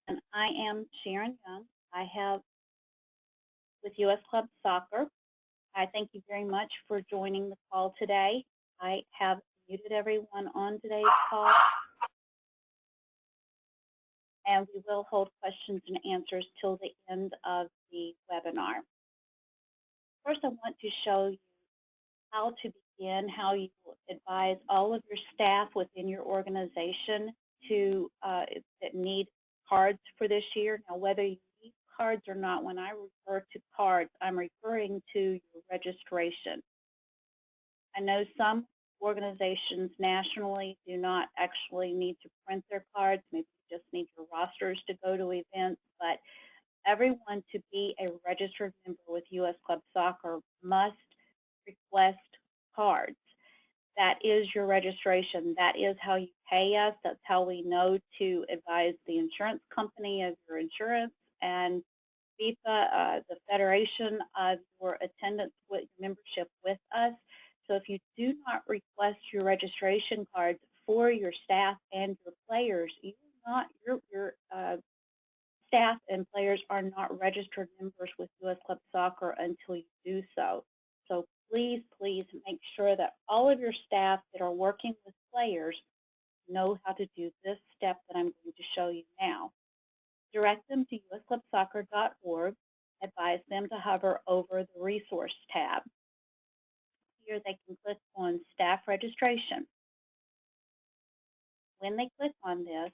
And I am Sharon Young. I have with U.S. Club Soccer. I thank you very much for joining the call today. I have muted everyone on today's call, and we will hold questions and answers till the end of the webinar. First, I want to show you how to begin, how you advise all of your staff within your organization that need cards for this year. Now, whether you need cards or not, when I refer to cards, I'm referring to your registration. I know some organizations nationally do not actually need to print their cards. Maybe you just need your rosters to go to events, but everyone to be a registered member with U.S. Club Soccer must request cards. That is your registration. That is how you pay us. That's how we know to advise the insurance company of your insurance and FIFA, the federation of your attendance with membership with us. So if you do not request your registration cards for your staff and your players, your staff and players are not registered members with U.S. Club Soccer until you do so. So please, please make sure that all of your staff that are working with players know how to do this step that I'm going to show you now. Direct them to usclubsoccer.org. Advise them to hover over the Resource tab. Here they can click on Staff Registration. When they click on this,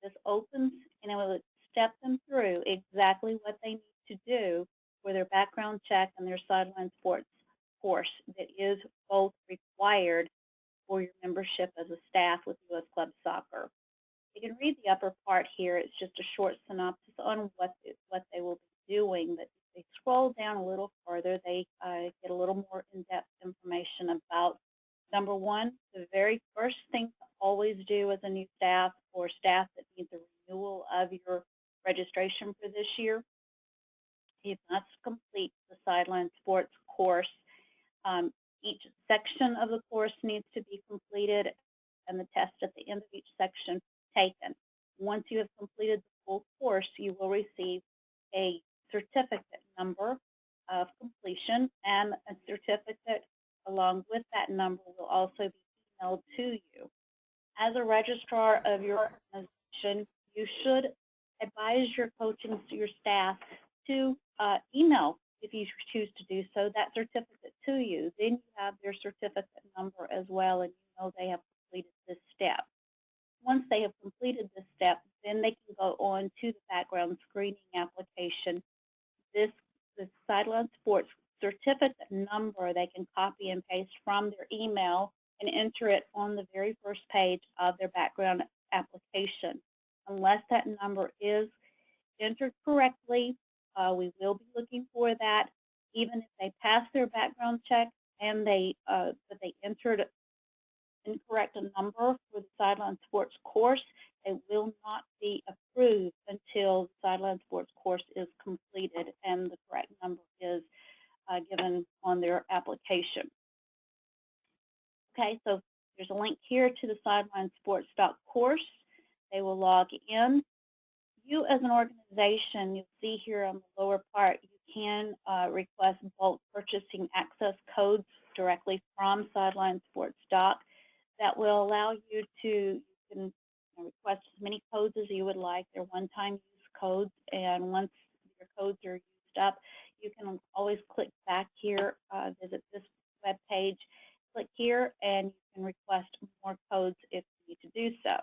this opens and it will step them through exactly what they need to do for their background check and their sideline sports course that is both required for your membership as a staff with U.S. Club Soccer. You can read the upper part here. It's just a short synopsis on what they will be doing, but if they scroll down a little further, they get a little more in-depth information about, number one, the very first thing to always do as a new staff or staff that needs a renewal of your registration for this year. You must complete the sideline sports course. Each section of the course needs to be completed and the test at the end of each section taken. Once you have completed the full course, you will receive a certificate number of completion, and a certificate along with that number will also be emailed to you. As a registrar of your organization, you should advise your coaching to your staff to email, if you choose to do so, that certificate to you. Then you have their certificate number as well, and you know they have completed this step. Once they have completed this step, then they can go on to the background screening application. The Sideline Sports certificate number they can copy and paste from their email and enter it on the very first page of their background application. Unless that number is entered correctly, we will be looking for that. Even if they pass their background check and but they entered incorrect number for the Sideline Sports course, they will not be approved until the Sideline Sports course is completed and the correct number is given on their application. Okay, so there's a link here to the Sideline Sports course. They will log in. You as an organization, you'll see here on the lower part, you can request bulk purchasing access codes directly from Sideline Sports that will allow you to request as many codes as you would like. They're one-time use codes, and once your codes are used up, you can always click back here, visit this web page, click here, and you can request more codes if you need to do so.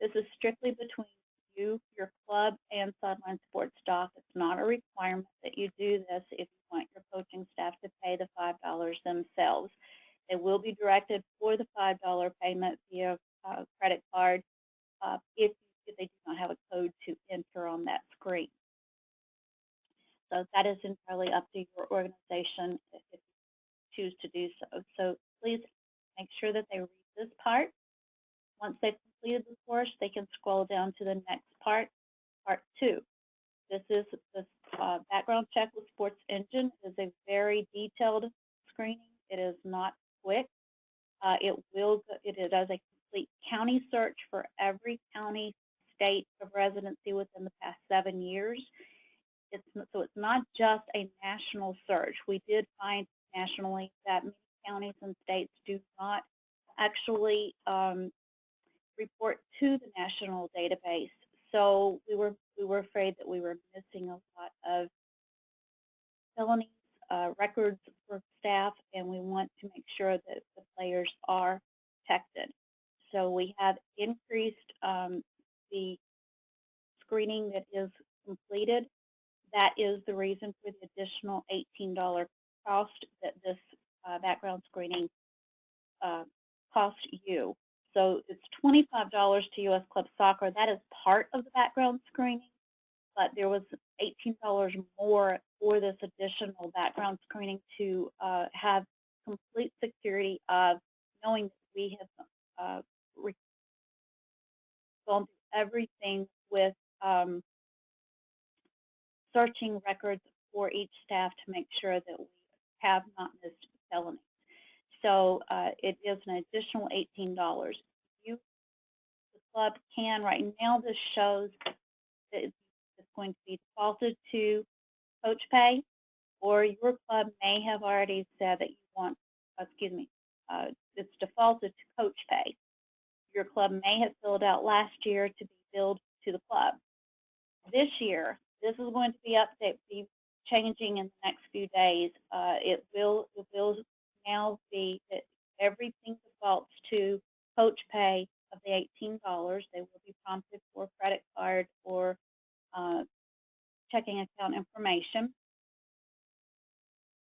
This is strictly between you, your club, and Sideline Sports It's not a requirement that you do this if you want your coaching staff to pay the $5 themselves. They will be directed for the $5 payment via credit card if they do not have a code to enter on that screen. So that is entirely up to your organization if you choose to do so. So please make sure that they read this part. Once they've completed the course, they can scroll down to the next part, part 2. This is the background check with Sports Engine. It is a very detailed screening. It is not quick. It does a complete county search for every county, state of residency within the past 7 years. So it's not just a national search. We did find nationally that many counties and states do not actually report to the national database. So we were afraid that we were missing a lot of felonies, records for staff, and we want to make sure that the players are protected. So we have increased the screening that is completed. That is the reason for the additional $18 cost that this background screening costs you. So it's $25 to U.S. Club Soccer. That is part of the background screening, but there was $18 more for this additional background screening to have complete security of knowing that we have gone through everything with searching records for each staff to make sure that we have not missed felonies. So it is an additional $18. The club can, right now this shows that it's going to be defaulted to Coach Pay, or your club may have already said that you want, it's defaulted to Coach Pay. Your club may have filled out last year to be billed to the club. This year, this is going to be changing in the next few days. It will now be that everything defaults to Coach Pay of the $18. They will be prompted for credit card or checking account information.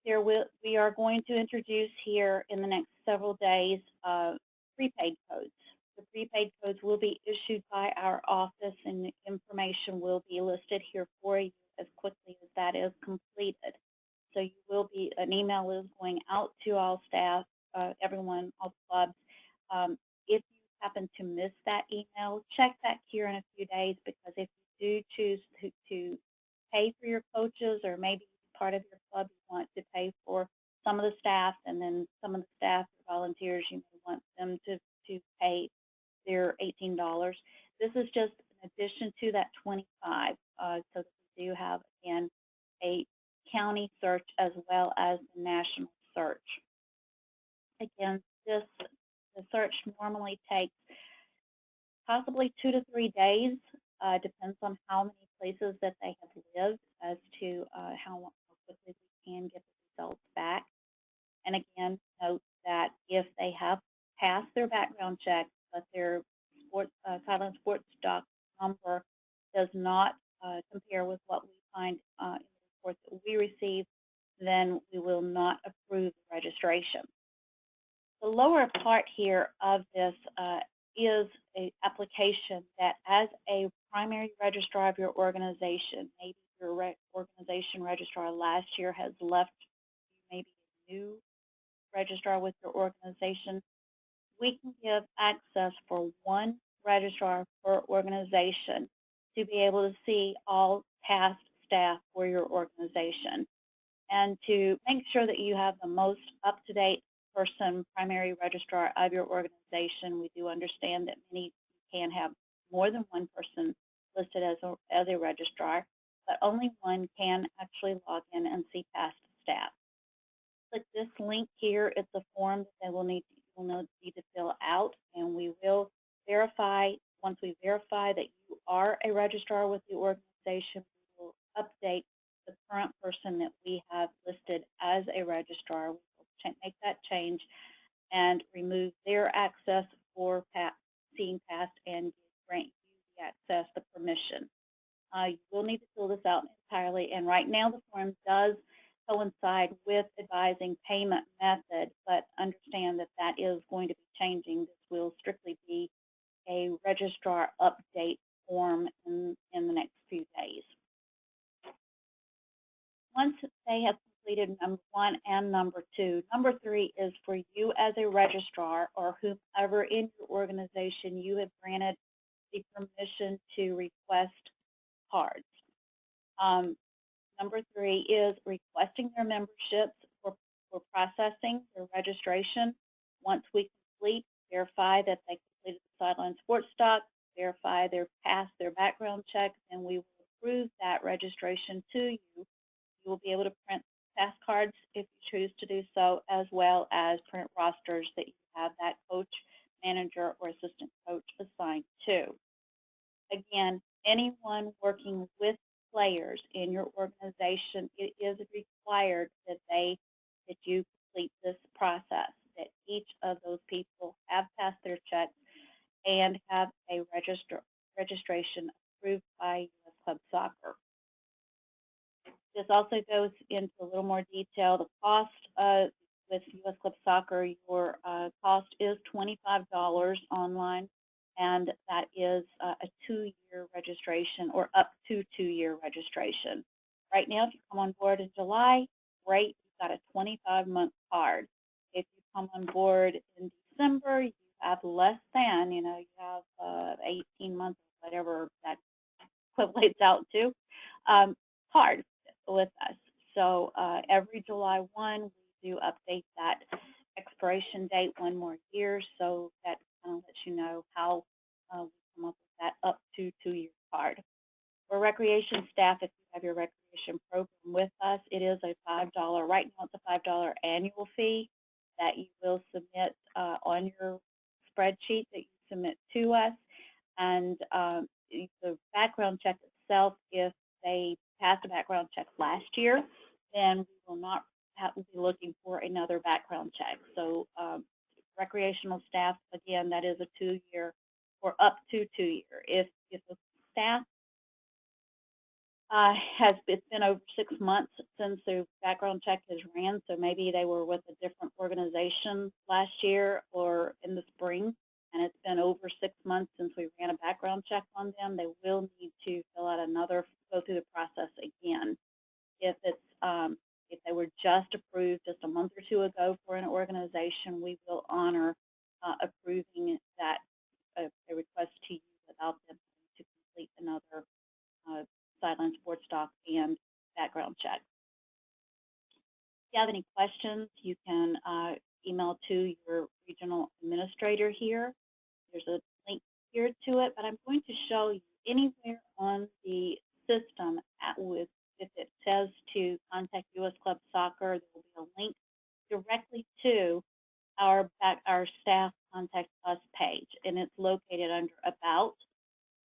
We are going to introduce here in the next several days prepaid codes. The prepaid codes will be issued by our office, and the information will be listed here for you as quickly as that is completed. So you will be, an email is going out to all staff, everyone, all clubs. If you happen to miss that email, check back here in a few days, because if you do choose to pay for your coaches, or maybe part of your club you want to pay for some of the staff, and then some of the staff, volunteers, you may want them to pay their $18. This is just in addition to that $25, so that we do have, again, a county search as well as the national search. Again, the search normally takes possibly 2 to 3 days, depends on how many places that they have lived as to how quickly we can get the results back. And again, note that if they have passed their background check, but their Sideline Sports Doc number does not compare with what we find in the report that we receive, then we will not approve the registration. The lower part here of this is an application that, as a primary registrar of your organization, maybe your organization registrar last year has left, maybe a new registrar with your organization, we can give access for one registrar per organization to be able to see all past staff for your organization, and to make sure that you have the most up-to-date person, primary registrar of your organization. We do understand that many can have more than one person listed as a registrar, but only one can actually log in and see past staff. Click this link here. It's a form that they will need to fill out, and we will verify. Once we verify that you are a registrar with the organization, we will update the current person that we have listed as a registrar. We will make that change and remove their access for seeing past and grant you the access, the permission. You will need to fill this out entirely, and right now the form does coincide with advising payment method, but understand that that is going to be changing. This will strictly be a registrar update form in the next few days. Once they have completed number 1 and number 2, number 3 is for you as a registrar, or whomever in your organization you have granted the permission to request cards. Number 3 is requesting their memberships for processing their registration. Once we verify that they completed the Sideline Sports Doc, verify they're passed their background check, and we will approve that registration to you. You will be able to print pass cards if you choose to do so, as well as print rosters that you have that coach, manager, or assistant coach assigned to. Again, anyone working with players in your organization, it is required that you complete this process, that each of those people have passed their checks and have a registration approved by U.S. Club Soccer. This also goes into a little more detail. The cost with U.S. Club Soccer, your cost is $25 online, and that is a 2-year registration, or up to 2-year registration. Right now, if you come on board in July, great, you've got a 25-month card. If you come on board in December, you have less than, you have 18 months, whatever that equates out to, card with us. So every July 1, we do update that expiration date 1 more year, so that kind of lets you know how we come up with that up to 2-year card. For recreation staff, if you have your recreation program with us, it is a $5, right now it's a $5 annual fee that you will submit on your spreadsheet that you submit to us. And the background check itself, if they passed a background check last year, then we will not be looking for another background check. So recreational staff, again, that is a 2-year or up to 2-year. If the staff it's been over 6 months since their background check has ran, so maybe they were with a different organization last year or in the spring, and it's been over 6 months since we ran a background check on them, they will need to fill out go through the process again. If they were just approved just a month or 2 ago for an organization, we will honor approving that a request to you without them to complete another Sideline Sports Doc and background check. If you have any questions, you can email to your regional administrator here. There's a link here to it, but I'm going to show you anywhere on the system if it says to contact U.S. Club Soccer, there will be a link directly to our staff contact us page, and it's located under About,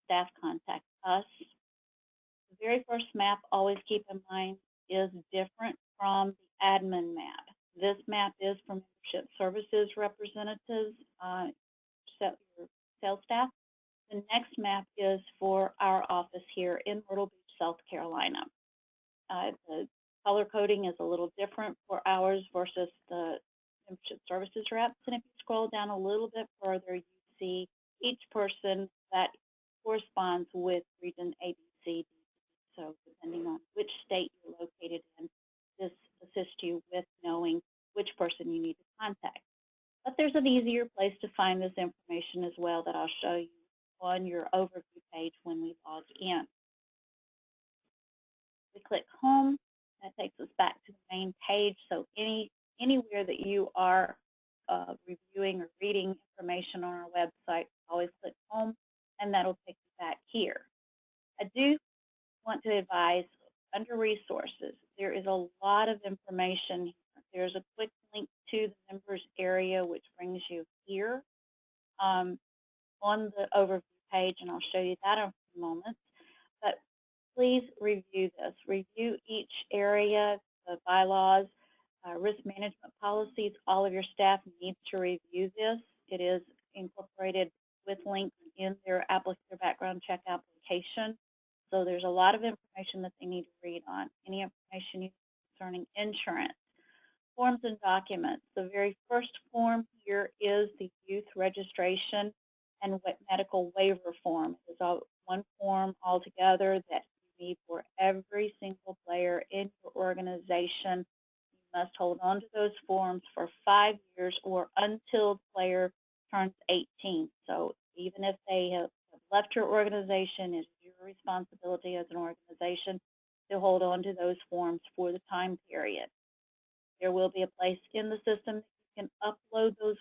Staff Contact Us. The very first map, always keep in mind, is different from the admin map. This map is for membership services representatives, your sales staff. The next map is for our office here in Myrtle Beach, South Carolina. The color coding is a little different for ours versus the membership services reps. And if you scroll down a little bit further, you see each person that corresponds with region ABC. So depending on which state you're located in, this assists you with knowing which person you need to contact. But there's an easier place to find this information as well that I'll show you on your overview page when we log in. We click Home. That takes us back to the main page. So anywhere that you are reviewing or reading information on our website, always click Home, and that'll take you back here. I do want to advise, under Resources, there is a lot of information here. There's a quick link to the members area, which brings you here on the overview page, and I'll show you that in a few moments. But please review this. Review each area, the bylaws, risk management policies. All of your staff needs to review this. It is incorporated with links in their background check application. So there's a lot of information that they need to read on. Any information concerning insurance, forms and documents. The very first form here is the youth registration and medical waiver form. It's one form altogether that you need for every single player in your organization. You must hold on to those forms for 5 years or until the player turns 18. So even if they have left your organization, it's your responsibility as an organization to hold on to those forms for the time period. There will be a place in the system that you can upload those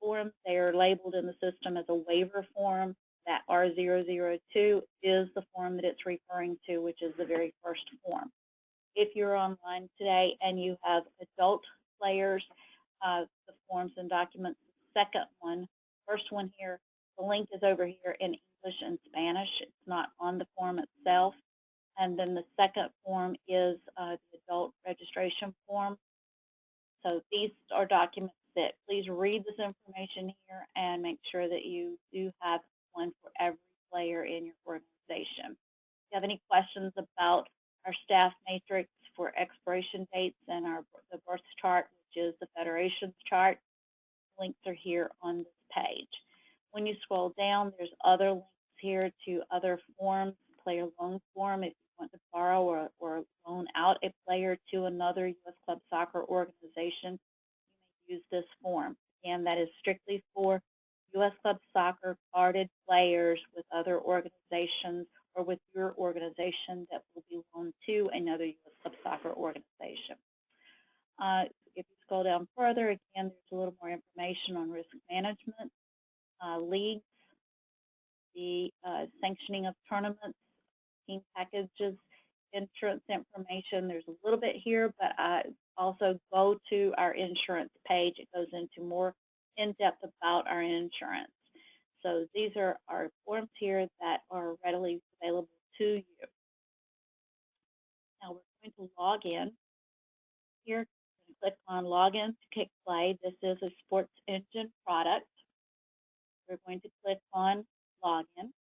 forms. They are labeled in the system as a waiver form that R002 is the form that it's referring to, which is the very first form. If you're online today and you have adult players, the forms and documents, the second one, first one here, the link is over here in English and Spanish. It's not on the form itself. And then the second form is the adult registration form. So these are documents that please read this information here and make sure that you do have one for every player in your organization. If you have any questions about our staff matrix for expiration dates and the birth chart, which is the Federation's chart, links are here on this page. When you scroll down, there's other links here to other forms, player loan form. If you want to borrow or loan out a player to another U.S. Club Soccer organization, you may use this form. Again, that is strictly for U.S. Club Soccer carded players with other organizations or with your organization that will be loaned to another U.S. Club Soccer organization. If you scroll down further, again, there's a little more information on risk management, leagues, the sanctioning of tournaments, team packages, insurance information. There's a little bit here, but also go to our insurance page. It goes into more in-depth about our insurance. So these are our forms here that are readily available to you. Now we're going to log in. Here, click on Login to Kick Play. This is a Sports Engine product. We're going to click on Login,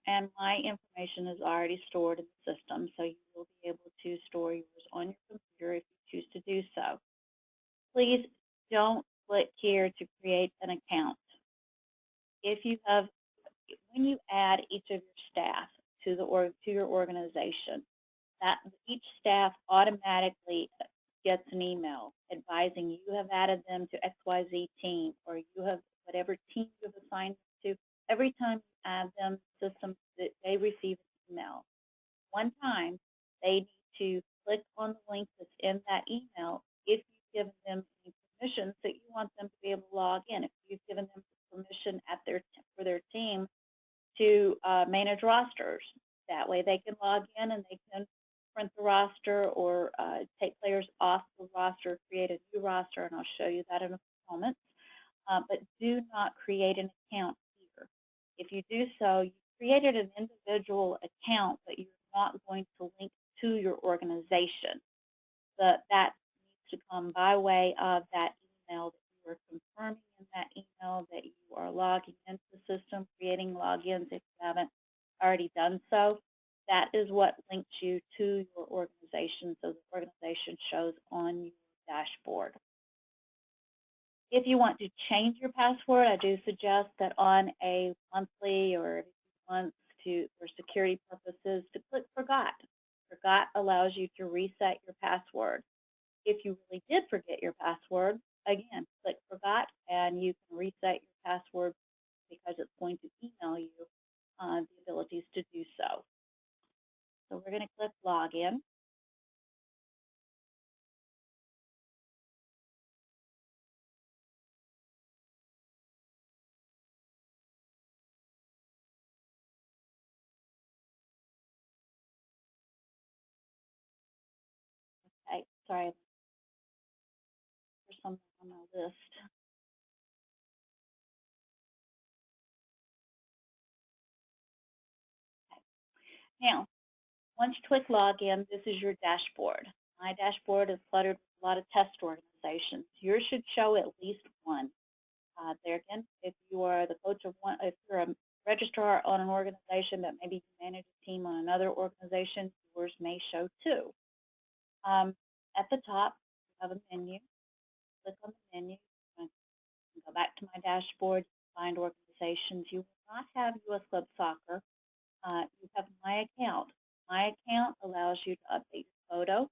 and my information is already stored in the system, so you will be able to store yours on your computer if you choose to do so. Please don't click here to create an account. If you have, when you add each of your staff to your organization, that each staff automatically gets an email advising you have added them to XYZ team, or you have whatever team you have assigned them to. Every time you add them, the system, they receive an email. One time, they need to click on the link that's in that email if you've given them any permissions that you want them to be able to log in. If you've given them permission for their team to manage rosters, that way they can log in and they can print the roster or take players off the roster, create a new roster, and I'll show you that in a moment. But do not create an account here. If you do so, you created an individual account, but you're not going to link to your organization. That needs to come by way of that email that you are confirming in that email that you are logging into the system, creating logins if you haven't already done so. That is what links you to your organization, so the organization shows on your dashboard. If you want to change your password, I do suggest that on a monthly or every month for security purposes, to click Forgot. Forgot allows you to reset your password. If you really did forget your password, again, click Forgot and you can reset your password because it's going to email you the abilities to do so. So we're going to click Login. Okay, sorry, there's something on my list. Okay. Now, once you click Login, this is your dashboard. My dashboard is cluttered with a lot of test organizations. Yours should show at least one. There again, if you are the coach of one, if you're a registrar on an organization, but maybe you manage a team on another organization, yours may show two. At the top, you have a menu. Click on the menu. Go back to my dashboard, find organizations. You will not have U.S. Club Soccer. You have My Account. My Account allows you to update your photo.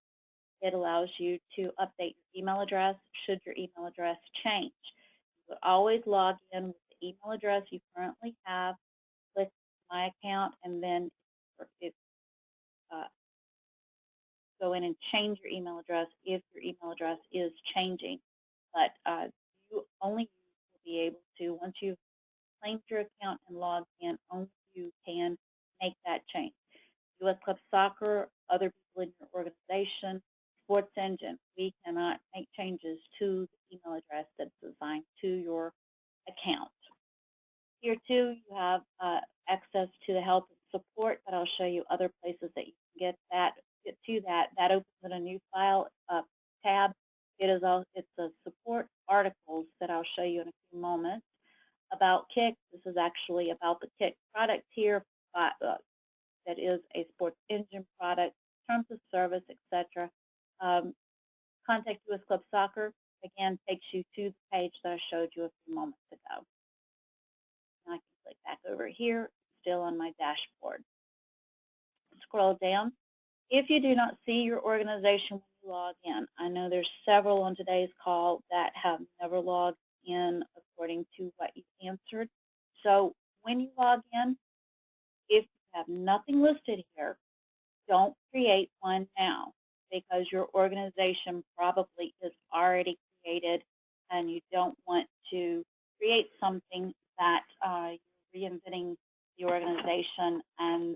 It allows you to update your email address should your email address change. You would always log in with the email address you currently have, click My Account, and then go in and change your email address if your email address is changing. But you will be able to, once you've claimed your account and logged in, only you can make that change. U.S. Club Soccer, other people in your organization, Sports Engine, we cannot make changes to the email address that's assigned to your account. Here too, you have access to the help and support, but I'll show you other places that you can get to that. That opens in a new file tab. It's a support articles that I'll show you in a few moments. About Kick, this is actually about the Kick product here that is a Sports Engine product, terms of service, etc. Contact U.S. Club Soccer, again, takes you to the page that I showed you a few moments ago. Now I can click back over here, still on my dashboard. Scroll down. If you do not see your organization when you log in, I know there's several on today's call that have never logged in according to what you answered. So when you log in, if you have nothing listed here, don't create one now, because your organization probably is already created and you don't want to create something that you're reinventing the organization, and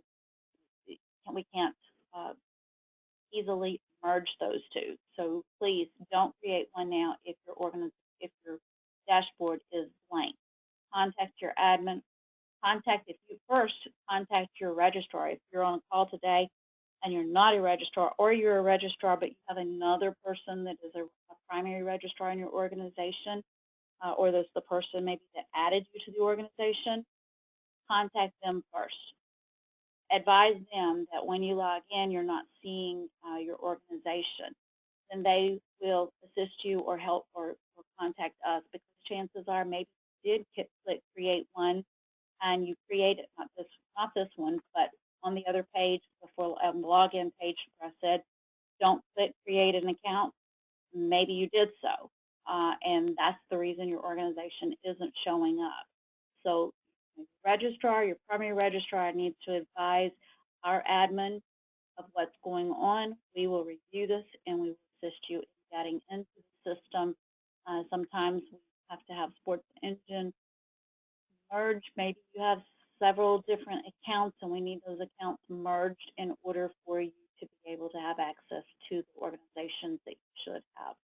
we can't easily merge those two. So please don't create one now if your dashboard is blank. Contact your admin. If you first contact your registrar. If you're on a call today and you're not a registrar, or you're a registrar but you have another person that is a primary registrar in your organization, or there's the person maybe that added you to the organization, contact them first. Advise them that when you log in, you're not seeing your organization. Then they will assist you or help or contact us, because chances are maybe you did click create one and you created not this one, but on the other page before the login page where I said don't click create an account, maybe you did so, and that's the reason your organization isn't showing up. So registrar, your primary registrar, needs to advise our admin of what's going on. We will review this and we will assist you in getting into the system. Sometimes we have to have Sports Engine merge. Maybe you have several different accounts and we need those accounts merged in order for you to be able to have access to the organizations that you should have.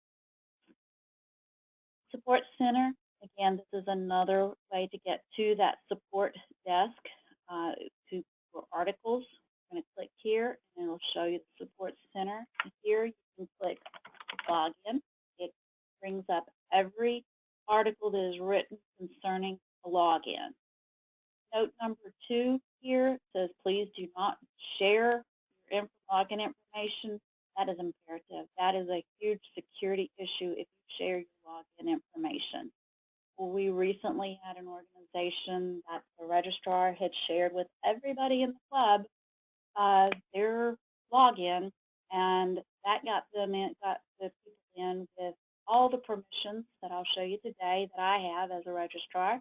Support Center, again, this is another way to get to that support desk for articles. I'm going to click here and it'll show you the Support Center. Here you can click Login. It brings up every article that is written concerning the login. Note number 2 here says please do not share your login information. That is imperative. That is a huge security issue if you share your login information. Well, we recently had an organization that the registrar had shared with everybody in the club their login, and that got the people in with all the permissions that I'll show you today that I have as a registrar.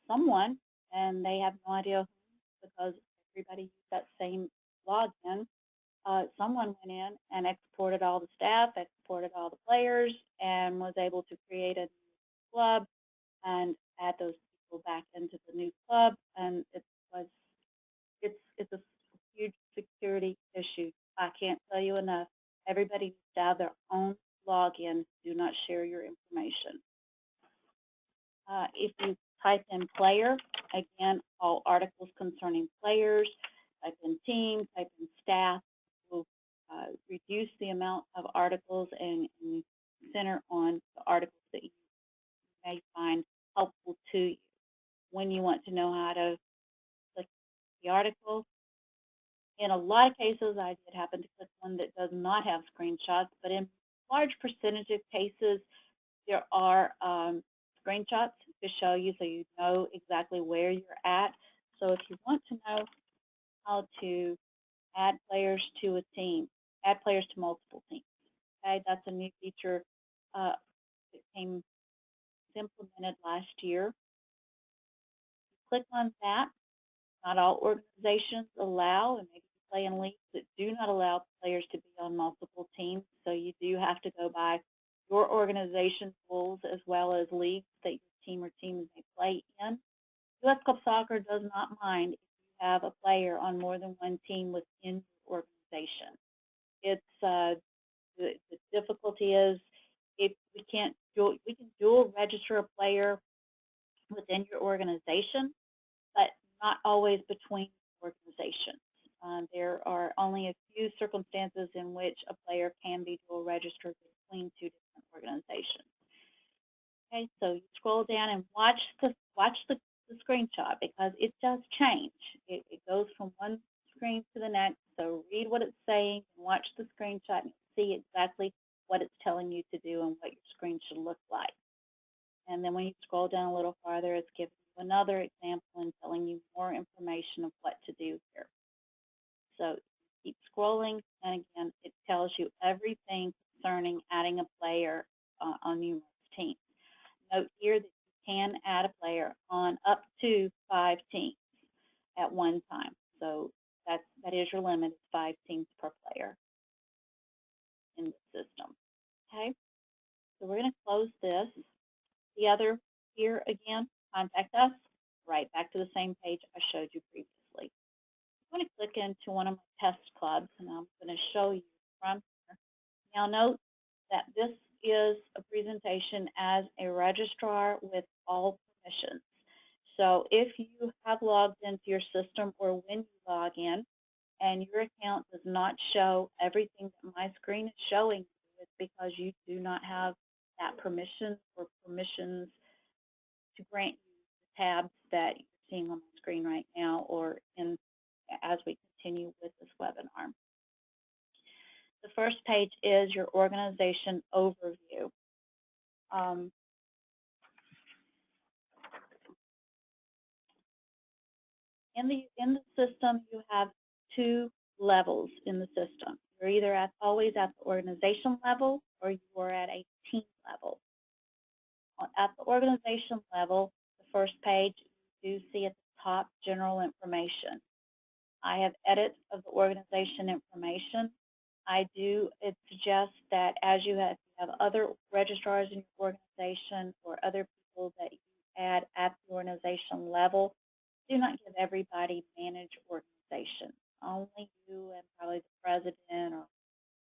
Someone, and they have no idea who, because everybody used that same login. Someone went in and exported all the staff, exported all the players, and was able to create a new club and add those people back into the new club. And it's a huge security issue. I can't tell you enough. Everybody needs to have their own login. Do not share your information. If you type in player, again, all articles concerning players, type in team, type in staff, will reduce the amount of articles and center on the articles that you may find helpful to you. When you want to know how to click the article, in a lot of cases, I did happen to click one that does not have screenshots, but in large percentage of cases, there are screenshots to show you so you know exactly where you're at. So if you want to know how to add players to a team, add players to multiple teams, okay, that's a new feature that came implemented last year. Click on that. Not all organizations allow, and maybe you play in leagues that do not allow players to be on multiple teams, so you do have to go by your organization rules as well as leagues that your team or teams may play in. U.S. Club Soccer does not mind if you have a player on more than one team within your organization. It's the difficulty is if we can dual register a player within your organization, but not always between organizations. There are only a few circumstances in which a player can be dual registered between two different organizations. Okay, so you scroll down and watch the screenshot because it does change. It goes from one screen to the next. So read what it's saying and watch the screenshot and see exactly what it's telling you to do and what your screen should look like. And then when you scroll down a little farther, it's giving you another example and telling you more information of what to do here. So keep scrolling, and again, it tells you everything concerning adding a player on numerous teams. Note here that you can add a player on up to 5 teams at one time. So that is your limit, is 5 teams per player in the system. Okay, so we're going to close this. The other here again, contact us, right back to the same page I showed you previously. I'm going to click into one of my test clubs, and I'm going to show you from here. Now note that this is a presentation as a registrar with all permissions. So if you have logged into your system or when you log in and your account does not show everything that my screen is showing you, it's because you do not have that permission or permissions to grant you the tabs that you're seeing on the screen right now or as we continue with this webinar. The first page is your organization overview. In the system, you have 2 levels in the system. You're either always at the organization level or you are at a team level. At the organization level, the first page, you do see at the top general information. I have edits of the organization information. It suggests that as you have other registrars in your organization or other people that you add at the organization level, do not give everybody manage organization. Only you and probably the president or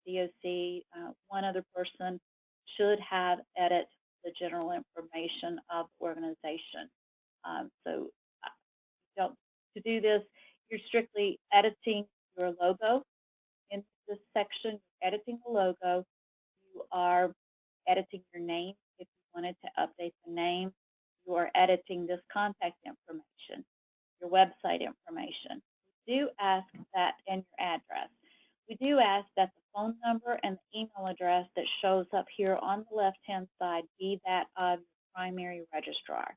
DOC, one other person should have edit the general information of the organization. So to do this, you're strictly editing your logo. In this section, you're editing the logo. You are editing your name if you wanted to update the name. You are editing this contact information, your website information. We do ask that, and your address. We do ask that the phone number and the email address that shows up here on the left-hand side be that of your primary registrar.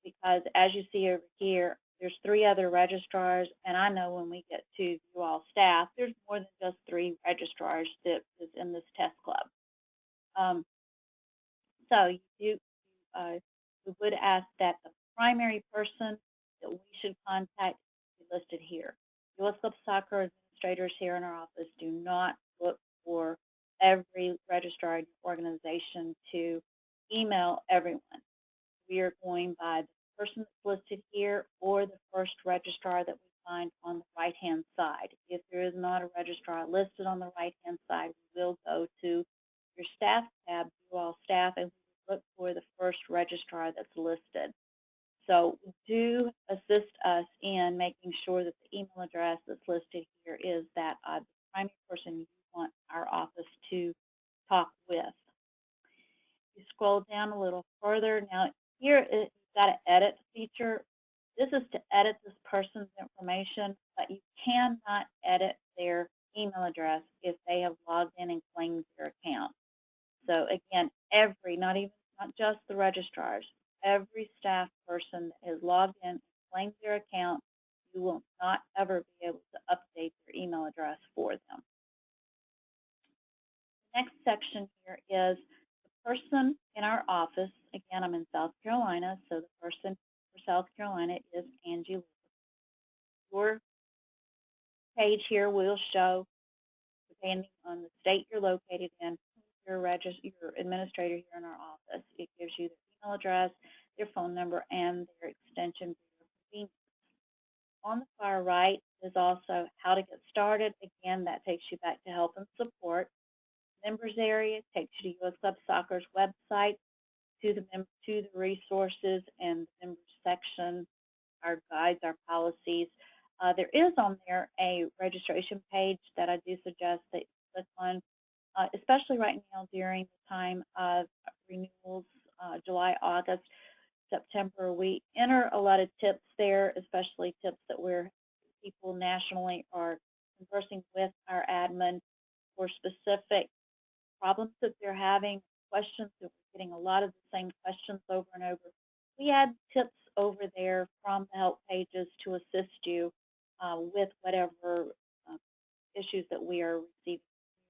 Because as you see over here, there's 3 other registrars, and I know when we get to you all staff, there's more than just 3 registrars that is in this test club. So we would ask that the primary person that we should contact be listed here. U.S. Club Soccer administrators here in our office do not look for every registrar in your organization to email everyone. We are going by the person that's listed here or the first registrar that we find on the right-hand side. If there is not a registrar listed on the right-hand side, we will go to your staff tab, you all staff, and look for the first registrar that's listed. So do assist us in making sure that the email address that's listed here is that the primary person you want our office to talk with. You scroll down a little further. Now here you've got an edit feature. This is to edit this person's information, but you cannot edit their email address if they have logged in and claimed their account. So again, not just the registrars, every staff person that has logged in and claimed their account, you will not ever be able to update their email address for them. The next section here is the person in our office. Again, I'm in South Carolina, so the person for South Carolina is Angie Lewis. Your page here will show, depending on the state you're located in, your administrator here in our office. It gives you the email address, their phone number, and their extension for your convenience. On the far right is also how to get started. Again, that takes you back to help and support. Members area takes you to U.S. Club Soccer's website, to the resources and the members section, our guides, our policies. There is on there a registration page that I do suggest that you click on, especially right now during the time of renewals, July, August, September. We enter a lot of tips there, especially tips that people nationally are conversing with our admin for specific problems that they're having, questions that we're getting a lot of the same questions over and over. We add tips over there from the help pages to assist you with whatever issues that we are receiving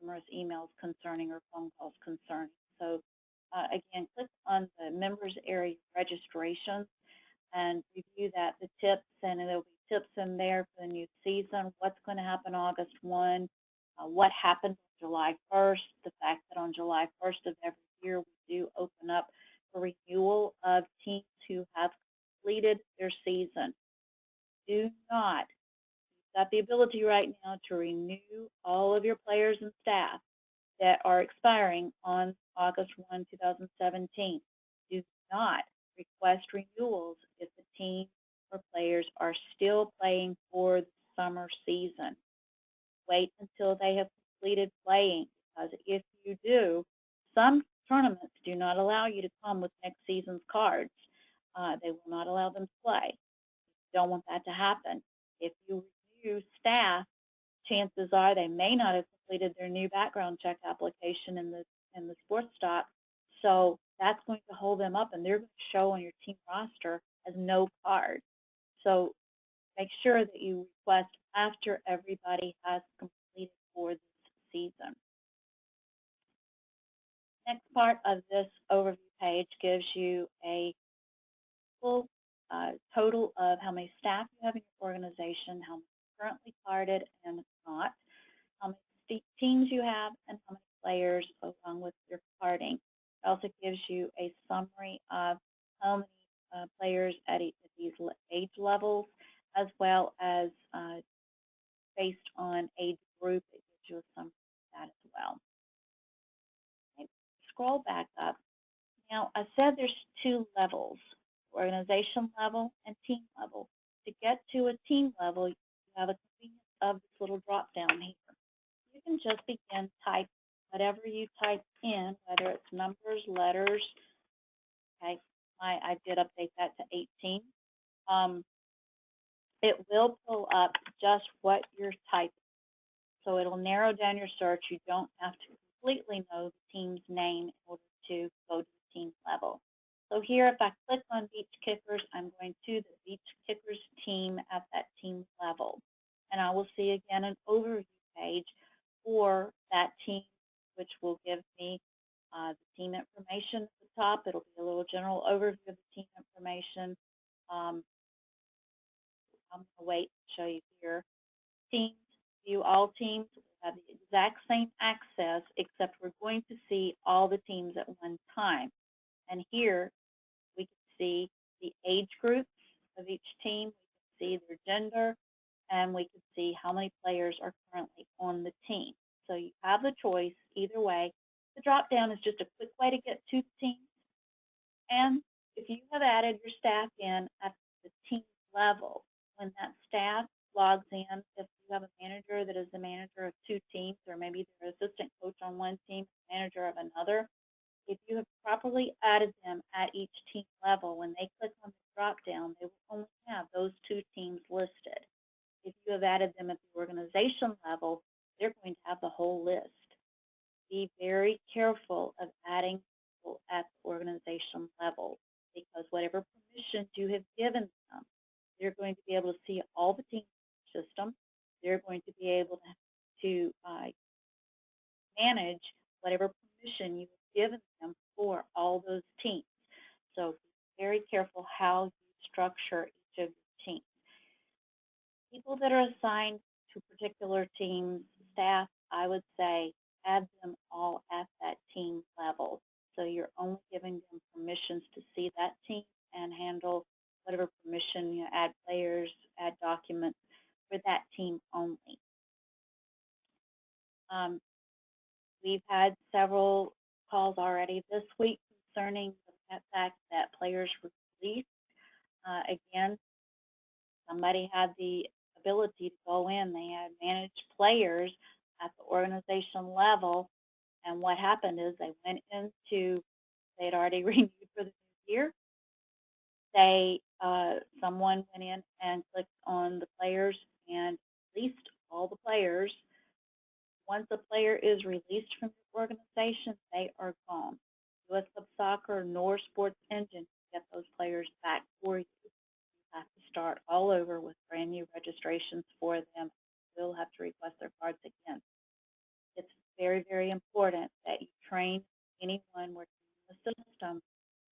numerous emails concerning or phone calls concerning. So again, click on the members area registration and review that, the tips, and there'll be tips in there for the new season, what's going to happen August 1, what happened July 1st, the fact that on July 1st of every year we do open up for renewal of teams who have completed their season. Do not, you've got the ability right now to renew all of your players and staff that are expiring on August 1, 2017. Do not request renewals if the team or players are still playing for the summer season. Wait until they have completed playing, because if you do, some tournaments do not allow you to come with next season's cards. They will not allow them to play. You don't want that to happen. If you renew staff, chances are they may not have completed their new background check application in the sports stock, so that's going to hold them up, and they're going to show on your team roster as no card. So make sure that you request after everybody has completed for this season. Next part of this overview page gives you a full total of how many staff you have in your organization, how many currently carded and not, how many teams you have, and how many players along with your carding. It also gives you a summary of how many players at these age levels, as well as based on age group. It gives you a summary of that as well. Okay. Scroll back up. Now, I said there's two levels, organization level and team level. To get to a team level, you have a convenience of this little drop down here. You can just begin type whatever you type in, whether it's numbers, letters. Okay, I did update that to 18. It will pull up just what you're typing. So it'll narrow down your search. You don't have to completely know the team's name in order to go to the team level. So here, if I click on Beach Kickers, I'm going to the Beach Kickers team at that team level. And I will see again an overview page for that team, which will give me the team information at the top. It'll be a little general overview of the team information. I'm going to wait to show you here. Teams, view all teams. We have the exact same access, except we're going to see all the teams at one time. And here we can see the age groups of each team. We can see their gender, and we can see how many players are currently on the team. So you have the choice either way. The drop down is just a quick way to get to the teams. And if you have added your staff in at the team level, when that staff logs in, if you have a manager that is the manager of two teams, or maybe they're assistant coach on one team, manager of another, if you have properly added them at each team level, when they click on the drop down, they will only have those two teams listed. If you have added them at the organization level, they're going to have the whole list. Be very careful of adding people at the organization level, because whatever permissions you have given them, they're going to be able to see all the team system. They're going to be able to manage whatever permission you have given them for all those teams. So be very careful how you structure each of your teams. People that are assigned to particular teams, staff, I would say add them all at that team level. So you're only giving them permissions to see that team and handle whatever permission, add players, add documents for that team only. We've had several calls already this week concerning the fact that players were released. Again, somebody had the ability to go in. They had managed players at the organization level, and what happened is they went into, they had already renewed for the new year. Someone went in and clicked on the players and released all the players. Once a player is released from your organization, they are gone. US Club Soccer nor Sports Engine get those players back for you. You have to start all over with brand new registrations for them. You'll have to request their cards again. It's very, very important that you train anyone working in the system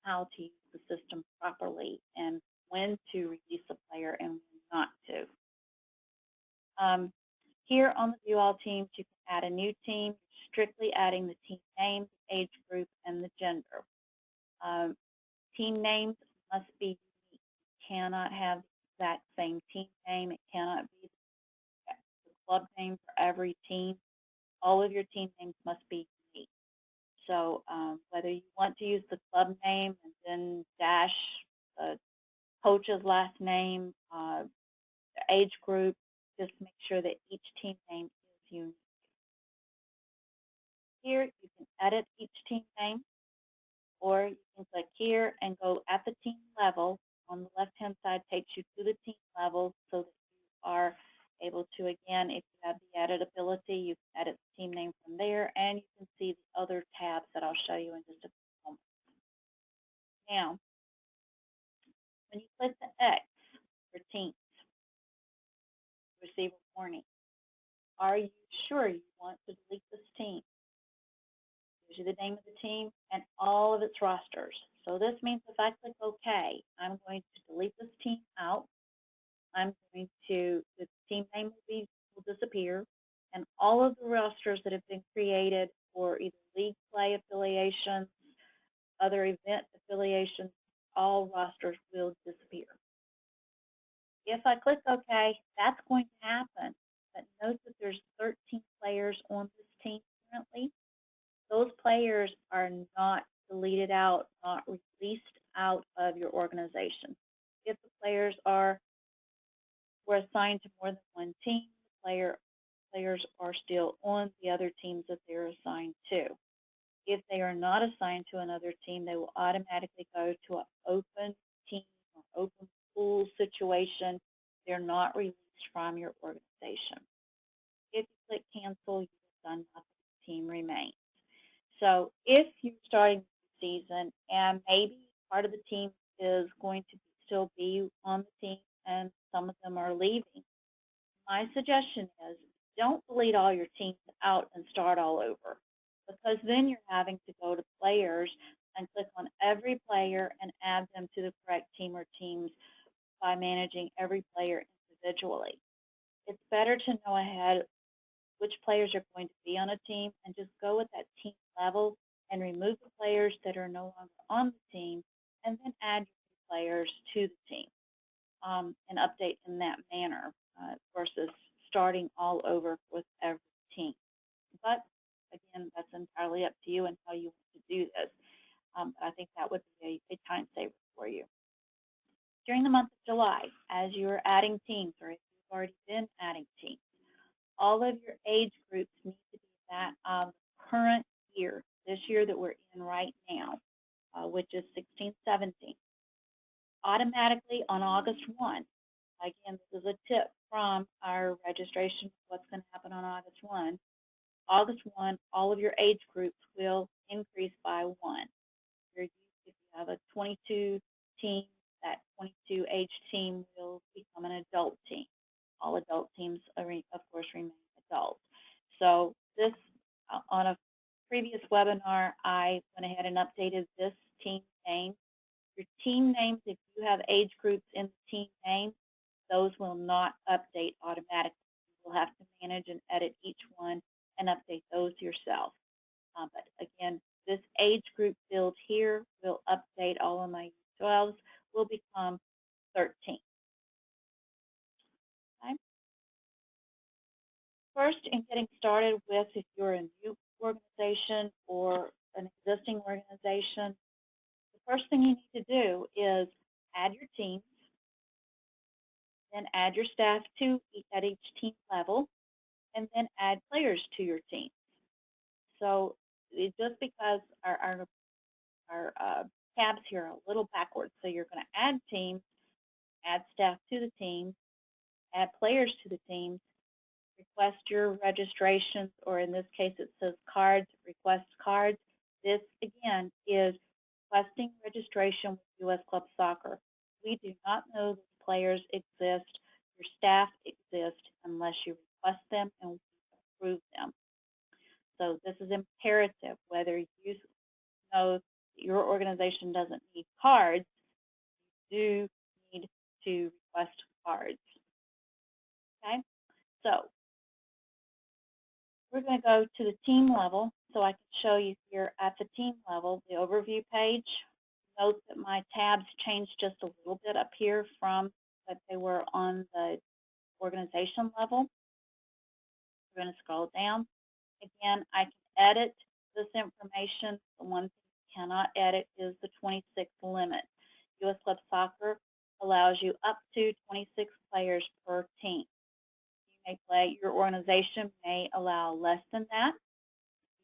how to use the system properly and when to release a player and when not to. Here on the View All Teams, you can add a new team, strictly adding the team name, the age group, and the gender. Team names must be unique. You cannot have the exact same team name. It cannot be the club name for every team. All of your team names must be unique. So whether you want to use the club name and then dash the coach's last name, the age group, just make sure that each team name is unique. Here you can edit each team name, or you can click here and go at the team level. On the left-hand side takes you to the team level so that you are able to, again, if you have the editability, you can edit the team name from there, and you can see the other tabs that I'll show you in just a few moments. Now, when you click the X for teams, receive a warning. Are you sure you want to delete this team? Gives you the name of the team and all of its rosters. So this means if I click OK, I'm going to delete this team out. I'm going to, the team name will disappear, and all of the rosters that have been created for either league play affiliations, other event affiliations, all rosters will disappear. If I click OK, that's going to happen. But note that there's 13 players on this team currently. Those players are not deleted out, not released out of your organization. If the players were assigned to more than one team, players are still on the other teams that they're assigned to. If they are not assigned to another team, they will automatically go to an open team or open pool situation. They're not released from your organization. If you click cancel, you've done nothing. The team remains. So if you're starting the season and maybe part of the team is going to still be on the team and some of them are leaving, my suggestion is don't delete all your teams out and start all over, because then you're having to go to players and click on every player and add them to the correct team or teams by managing every player individually. It's better to know ahead which players are going to be on a team and just go with that team level and remove the players that are no longer on the team and then add your players to the team and update in that manner versus starting all over with every team. But again, that's entirely up to you and how you want to do this. But I think that would be a time saver for you. During the month of July, as you're adding teams or if you've already been adding teams, all of your age groups need to be that of the current year, this year that we're in right now, which is 16-17. Automatically on August 1, again, this is a tip from our registration, what's going to happen on August 1. August 1, all of your age groups will increase by 1. If you have a 22 team, that 22 age team will become an adult team. All adult teams, of course, remain adult. So this, on a previous webinar, I went ahead and updated this team name. Your team names, if you have age groups in the team name, those will not update automatically. You'll have to manage and edit each one and update those yourself. But again, this age group field here will update all of my U12s, will become 13. Okay? First, in getting started with, if you're a new organization or an existing organization, the first thing you need to do is add your teams, then add your staff at each team level, and then add players to your team. So just because our tabs here are a little backwards, so you're going to add teams, add staff to the team, add players to the teams, request your registrations, or in this case it says cards, request cards. This, again, is requesting registration with U.S. Club Soccer. We do not know those players exist, your staff exist, unless you request them and we approve them. So this is imperative. Whether you know your organization doesn't need cards, you do need to request cards. Okay, so we're going to go to the team level so I can show you here at the team level, the overview page. Note that my tabs changed just a little bit up here from what they were on the organization level. We're going to scroll down. Again, I can edit this information. The one thing you cannot edit is the 26 limit. U.S. Club Soccer allows you up to 26 players per team. Your organization may allow less than that.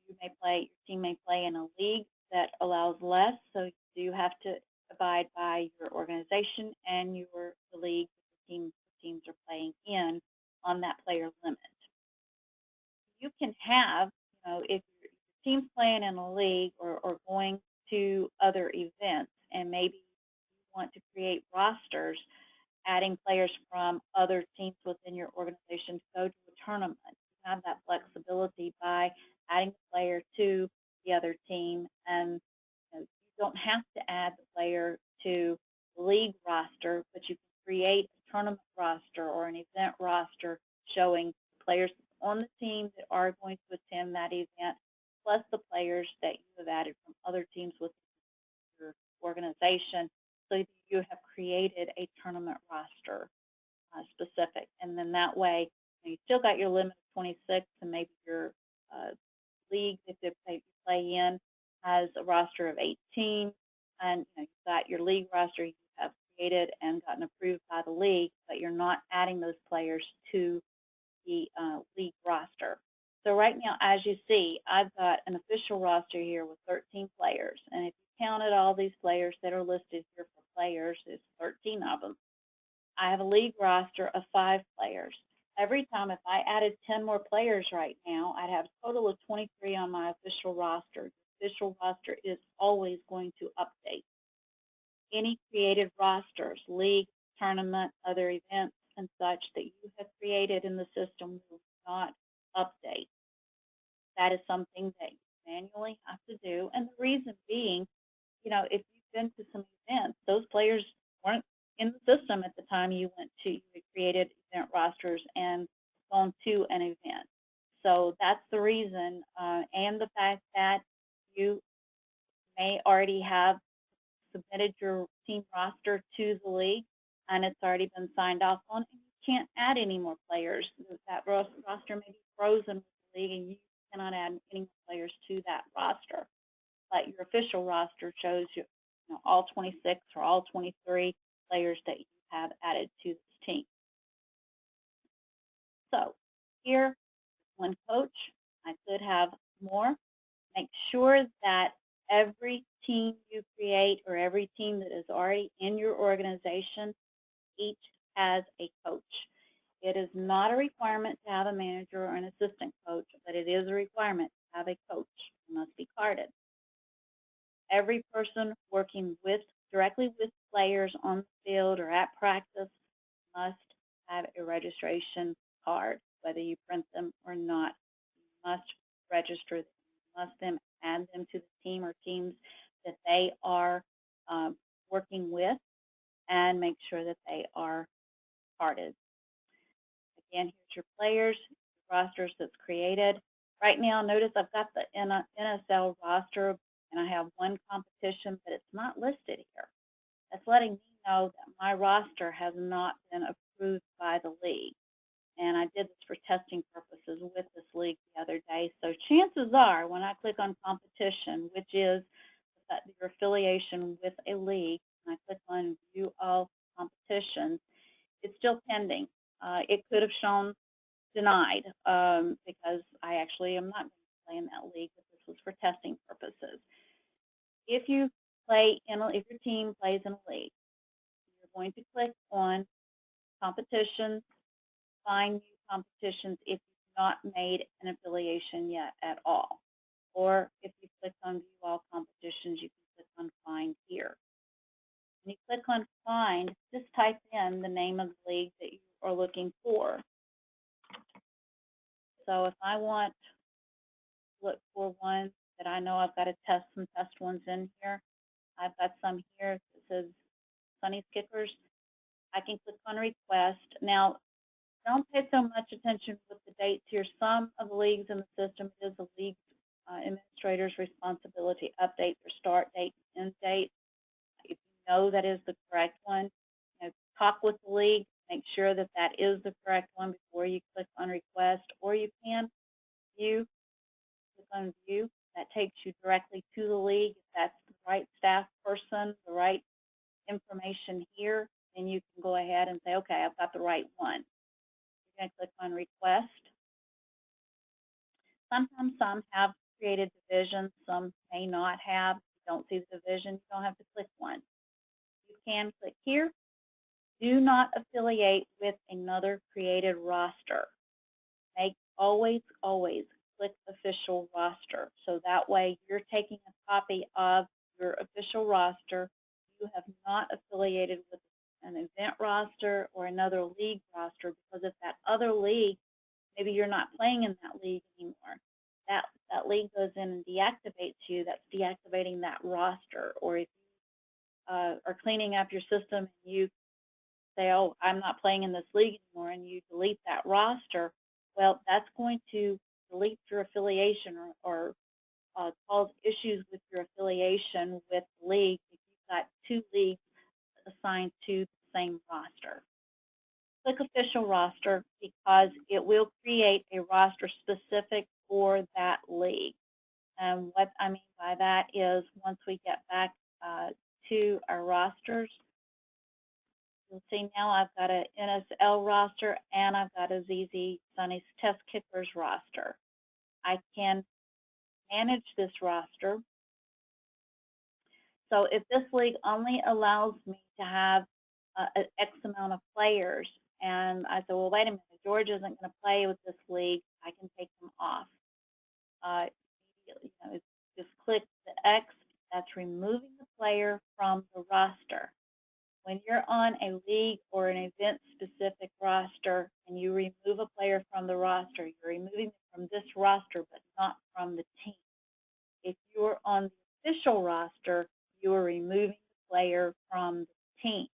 Your team may play in a league that allows less, so you do have to abide by your organization and the league the teams are playing in on that player limit. You can have, if your team's playing in a league or going to other events, and maybe you want to create rosters, adding players from other teams within your organization to go to a tournament. You have that flexibility by adding the player to the other team, and you don't have to add the player to the league roster, but you can create a tournament roster or an event roster showing players on the team that are going to attend that event, plus the players that you have added from other teams within your organization, so that you have created a tournament roster specific. And then that way, you still got your limit of 26, and maybe your league that you play in has a roster of 18, and you've got your league roster you have created and gotten approved by the league, but you're not adding those players to the league roster. So right now, as you see, I've got an official roster here with 13 players, and if you counted all these players that are listed here for players, it's 13 of them. I have a league roster of 5 players. Every time, if I added 10 more players right now, I'd have a total of 23 on my official roster. The official roster is always going to update. Any created rosters, league, tournament, other events, and such that you have created in the system will not update. That is something that you manually have to do. And the reason being, if you've been to some events, those players weren't in the system at the time you created event rosters and gone to an event. So that's the reason, and the fact that you may already have submitted your team roster to the league and it's already been signed off on, and you can't add any more players. That roster may be frozen with the league and you cannot add any more players to that roster. But your official roster shows you, all 26 or all 23 players that you have added to this team. So here, one coach, I could have more. Make sure that every team you create or every team that is already in your organization, each has a coach. It is not a requirement to have a manager or an assistant coach, but it is a requirement to have a coach. It must be carded. Every person working directly with players on the field or at practice must have a registration card, whether you print them or not. You must register them. You must add them to the team or teams that they are working with, and make sure that they are carded. Again, here's your players, your rosters that's created. Right now, notice I've got the NSL roster and I have one competition, but it's not listed here. That's letting me know that my roster has not been approved by the league. And I did this for testing purposes with this league the other day. So chances are when I click on competition, which is your affiliation with a league, and I click on view all competitions, it's still pending. It could have shown denied because I actually am not going to play in that league, but this was for testing purposes. If you play in, if your team plays in a league, you're going to click on competitions, find new competitions if you've not made an affiliation yet at all. Or if you click on view all competitions, you can click on find here. When you click on find, just type in the name of the league that you are looking for. So if I want to look for one that I know I've got to test some test ones in here, I've got some here that says Sonny's Kickers. I can click on request. Now, don't pay so much attention with the dates here. Some of the leagues in the system, it is the league administrator's responsibility to update their start date and end date. If you know that is the correct one, talk with the league, make sure that that is the correct one before you click on request, or you can view, click on view. That takes you directly to the league. If that's the right staff person, the right information here, then you can go ahead and say, okay, I've got the right one. You're going to click on request. Sometimes some have created divisions, some may not have. If you don't see the division, you don't have to click one. You can click here. Do not affiliate with another created roster. Always click official roster. So that way you're taking a copy of your official roster. You have not affiliated with an event roster or another league roster, because if that other league, maybe you're not playing in that league anymore, that league goes in and deactivates you, that's deactivating that roster. Or if you are cleaning up your system and you say, oh, I'm not playing in this league anymore, and you delete that roster, well, that's going to delete your affiliation or cause issues with your affiliation with the league if you've got two leagues assigned to the same roster. Click official roster because it will create a roster specific for that league. And what I mean by that is once we get back to our rosters, you'll see now I've got an NSL roster and I've got a ZZ Sonny's Test Kickers roster. I can manage this roster. So if this league only allows me to have an X amount of players, and I said, well, wait a minute, George isn't going to play with this league, I can take them off. Just click the X, that's removing the player from the roster. When you're on a league or an event-specific roster and you remove a player from the roster, you're removing them from this roster but not from the team. If you're on the official roster, you are removing the player from the team.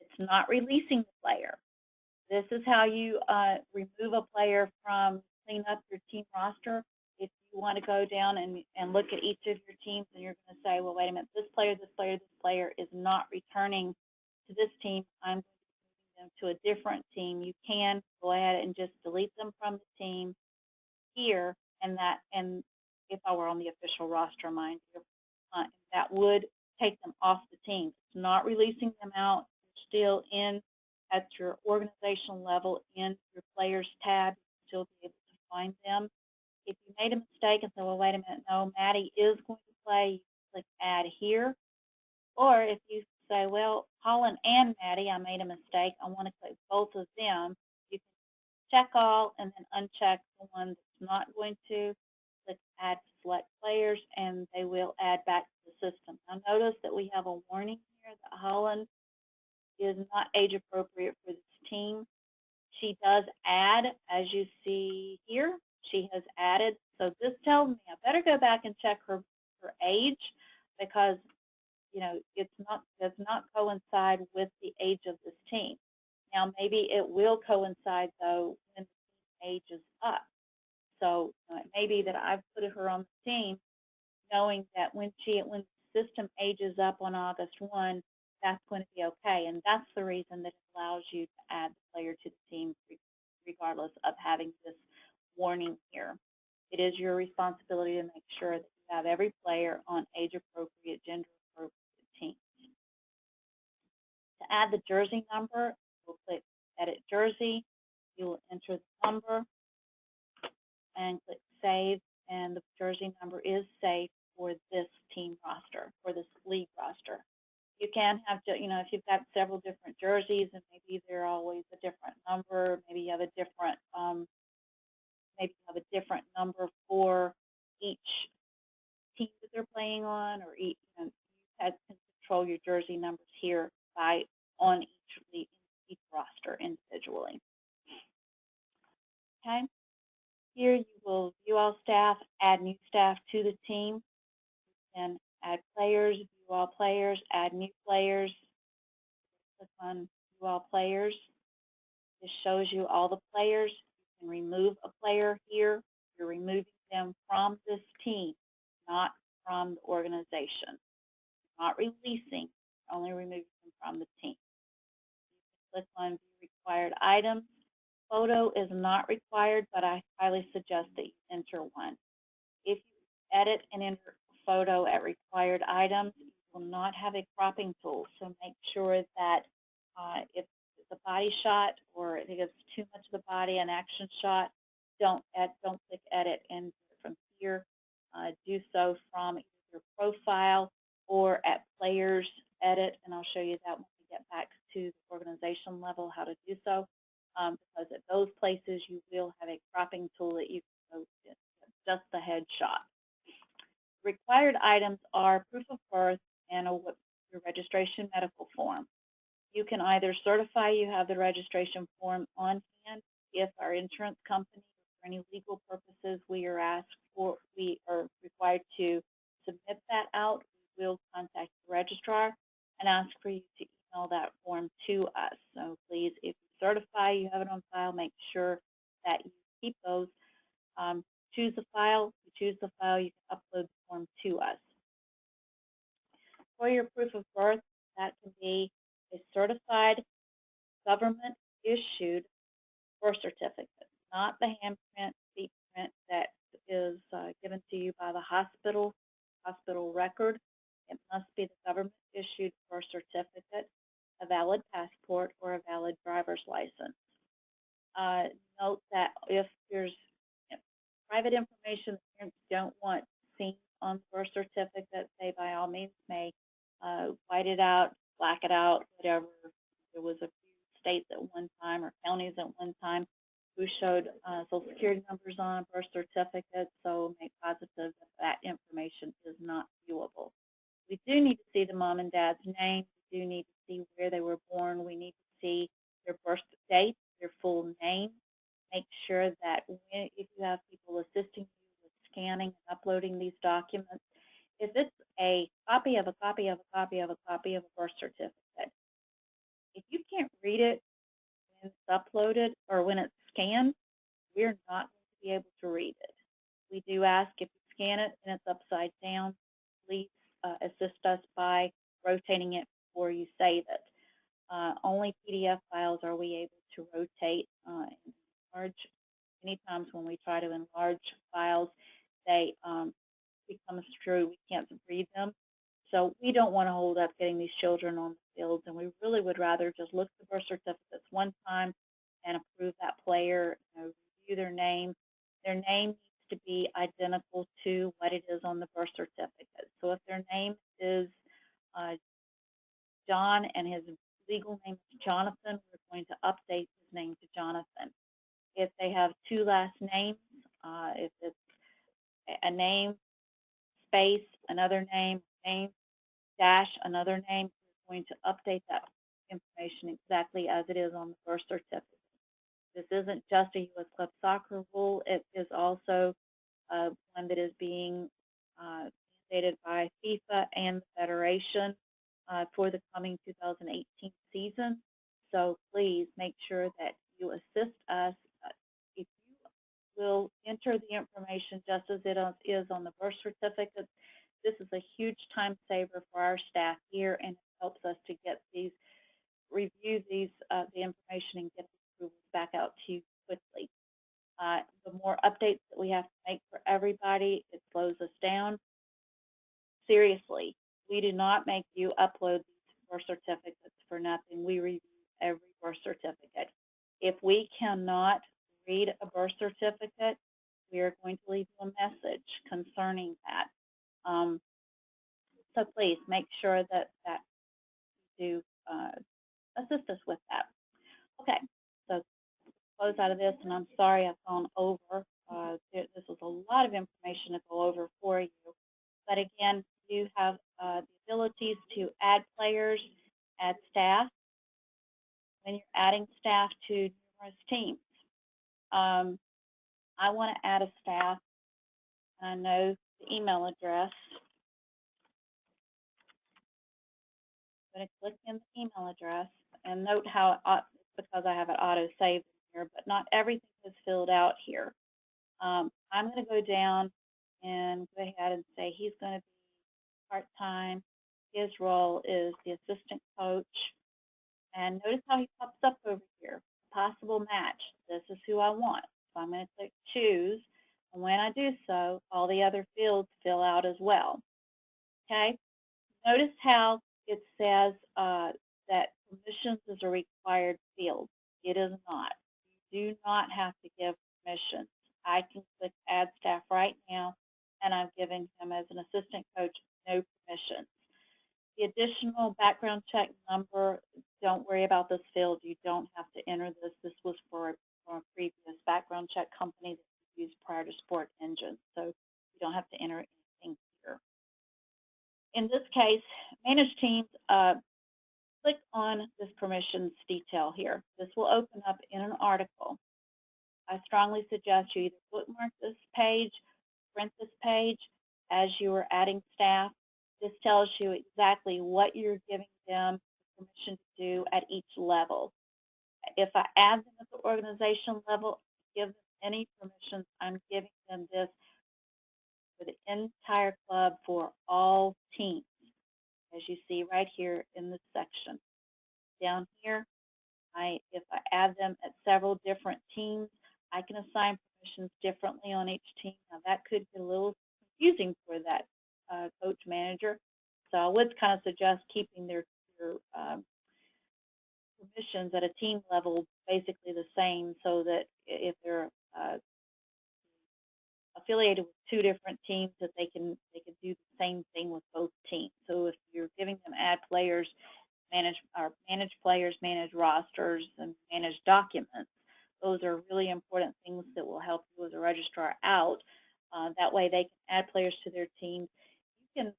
It's not releasing the player. This is how you remove a player from, clean up your team roster. If you want to go down and look at each of your teams and you're going to say, well, wait a minute, this player is not returning to this team, I'm going to move them to a different team. You can go ahead and just delete them from the team here, and if I were on the official roster, mind you, that would take them off the team. It's not releasing them out. You're still in at your organizational level in your players tab. You'll still be able to find them. If you made a mistake and said, well, wait a minute, no, Maddie is going to play, you click add here. Or if you say, well, Colin and Maddie, I made a mistake, I want to click both of them, you can check all and then uncheck the one that's not going to. Click add select players and they will add back to the system. Now notice that we have a warning here that Holland is not age appropriate for this team. She does add, as you see here, she has added. So this tells me I better go back and check her age, because it does not coincide with the age of this team. Now maybe it will coincide though when the team age is up. So it may be that I've put her on the team knowing that when the system ages up on August 1, that's going to be okay. And that's the reason that it allows you to add the player to the team regardless of having this warning here. It is your responsibility to make sure that you have every player on age-appropriate, gender-appropriate teams. To add the jersey number, we'll click Edit Jersey. You will enter the number and click Save, and the jersey number is saved for this team roster, for this league roster. You can have, if you've got several different jerseys and maybe they're always a different number, maybe you have a different number for each team that they're playing on, or each, you can control your jersey numbers here on each roster individually. Okay. Here you will view all staff, add new staff to the team, and add players, view all players, add new players. Click on view all players. This shows you all the players. You can remove a player here. You're removing them from this team, not from the organization. Not releasing, only removing them from the team. You can click on view required items. Photo is not required, but I highly suggest that you enter one. If you edit and enter a photo at required items, you will not have a cropping tool. So make sure that if it's a body shot or if it's too much of the body, an action shot, don't click edit and from here. Do so from either your profile or at players edit, and I'll show you that when we get back to the organization level how to do so. Because at those places you will have a cropping tool that you can go to, just the headshot. Required items are proof of birth and your registration medical form. You can either certify you have the registration form on hand. If our insurance company, for any legal purposes, we are required to submit that out, we will contact the registrar and ask for you to email that form to us. So please, if you certify you have it on file, make sure that you keep those. Choose the file. If you choose the file, you can upload the form to us. For your proof of birth, that can be a certified government-issued birth certificate, not the handprint, feet print that is given to you by the hospital record. It must be the government-issued birth certificate, a valid passport, or a valid driver's license. Note that if there's private information that parents don't want seen on the birth certificate, they by all means may white it out, black it out, whatever. There was a few states at one time or counties at one time who showed Social Security numbers on a birth certificate, so make positive that that information is not viewable. We do need to see the mom and dad's name. We do need to see where they were born. We need to see their birth date, their full name. Make sure that if you have people assisting you with scanning and uploading these documents, if it's a copy of a copy of a copy of a copy of a birth certificate, if you can't read it when it's uploaded or when it's scanned, we're not going to be able to read it. We do ask if you scan it and it's upside down, please assist us by rotating it before you save it. Only PDF files are we able to rotate and enlarge. Many times when we try to enlarge files, they become through, we can't read them. So we don't want to hold up getting these children on the fields, and we really would rather just look at the birth certificates one time and approve that player, review their name. Their name needs to be identical to what it is on the birth certificate. So if their name is John and his legal name is Jonathan, we're going to update his name to Jonathan. If they have two last names, if it's a name, space, another name, name, dash, another name, we're going to update that information exactly as it is on the birth certificate. This isn't just a U.S. Club Soccer rule. It is also one that is being mandated by FIFA and the Federation for the coming 2018 season. So please make sure that you assist us. If you will enter the information just as it is on the birth certificate. This is a huge time saver for our staff here, and it helps us to get these, review these, the information and get the approvals back out to you quickly. The more updates that we have to make for everybody, it slows us down. Seriously, we do not make you upload these birth certificates for nothing. We review every birth certificate. If we cannot read a birth certificate, we are going to leave you a message concerning that. So please make sure that you assist us with that. Okay, so close out of this, and I'm sorry I've gone over. This was a lot of information to go over for you. But again, you have the abilities to add players, add staff, when you're adding staff to numerous teams. I want to add a staff, and I know the email address. I'm going to click in the email address, and note how because I have it auto-saved here, but not everything is filled out here. I'm going to go down and go ahead and say he's going to be part-time. His role is the assistant coach. And notice how he pops up over here, possible match. This is who I want. So I'm going to click choose. And when I do so, all the other fields fill out as well. Okay? Notice how it says that permissions is a required field. It is not. You do not have to give permissions. I can click add staff right now, and I'm giving him as an assistant coach no permissions. The additional background check number, don't worry about this field. You don't have to enter this. This was for a previous background check company that we used prior to Sport Engine, so you don't have to enter anything here. In this case, manage teams, click on this permissions detail here. This will open up in an article. I strongly suggest you either bookmark this page, print this page as you are adding staff. This tells you exactly what you're giving them permission to do at each level. If I add them at the organization level, give them any permissions, I'm giving them this for the entire club for all teams, as you see right here in this section. Down here, if I add them at several different teams, I can assign permissions differently on each team. Now that could get a little confusing for that coach manager, so I would kind of suggest keeping their permissions at a team level basically the same, so that if they're affiliated with two different teams, that they can do the same thing with both teams. So if you're giving them add players, manage players, manage rosters, and manage documents, those are really important things that will help you as a registrar out. That way they can add players to their teams. You can.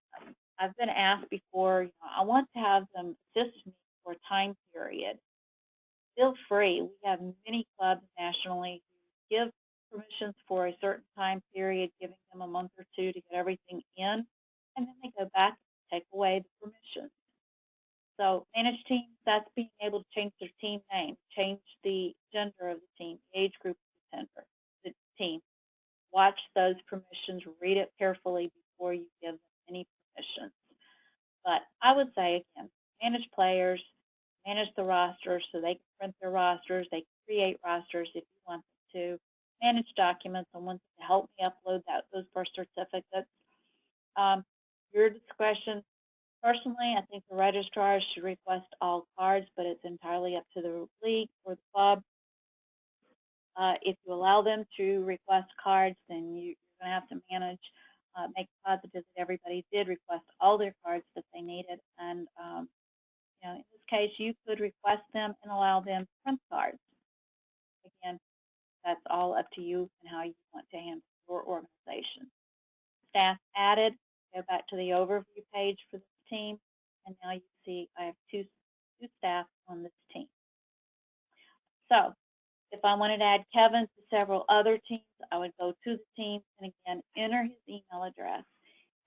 I've been asked before, I want to have them assist me for a time period. Feel free. We have many clubs nationally who give permissions for a certain time period, giving them a month or two to get everything in, and then they go back and take away the permissions. So manage teams, that's being able to change their team name, change the gender of the team, the age group of the team. Watch those permissions, read it carefully before you give them any permissions. But I would say, again, manage players, manage the rosters so they can print their rosters, they can create rosters if you want them to, manage documents. I want them to help me upload those birth certificates. Your discretion. Personally, I think the registrars should request all cards, but it's entirely up to the league or the club. If you allow them to request cards, then you're going to have to manage, make positive that everybody did request all their cards that they needed. And in this case, you could request them and allow them to print cards. Again, that's all up to you and how you want to handle your organization. Staff added. Go back to the overview page for this team, and now you see I have two staff on this team. So if I wanted to add Kevin to several other teams, I would go to the team and again enter his email address,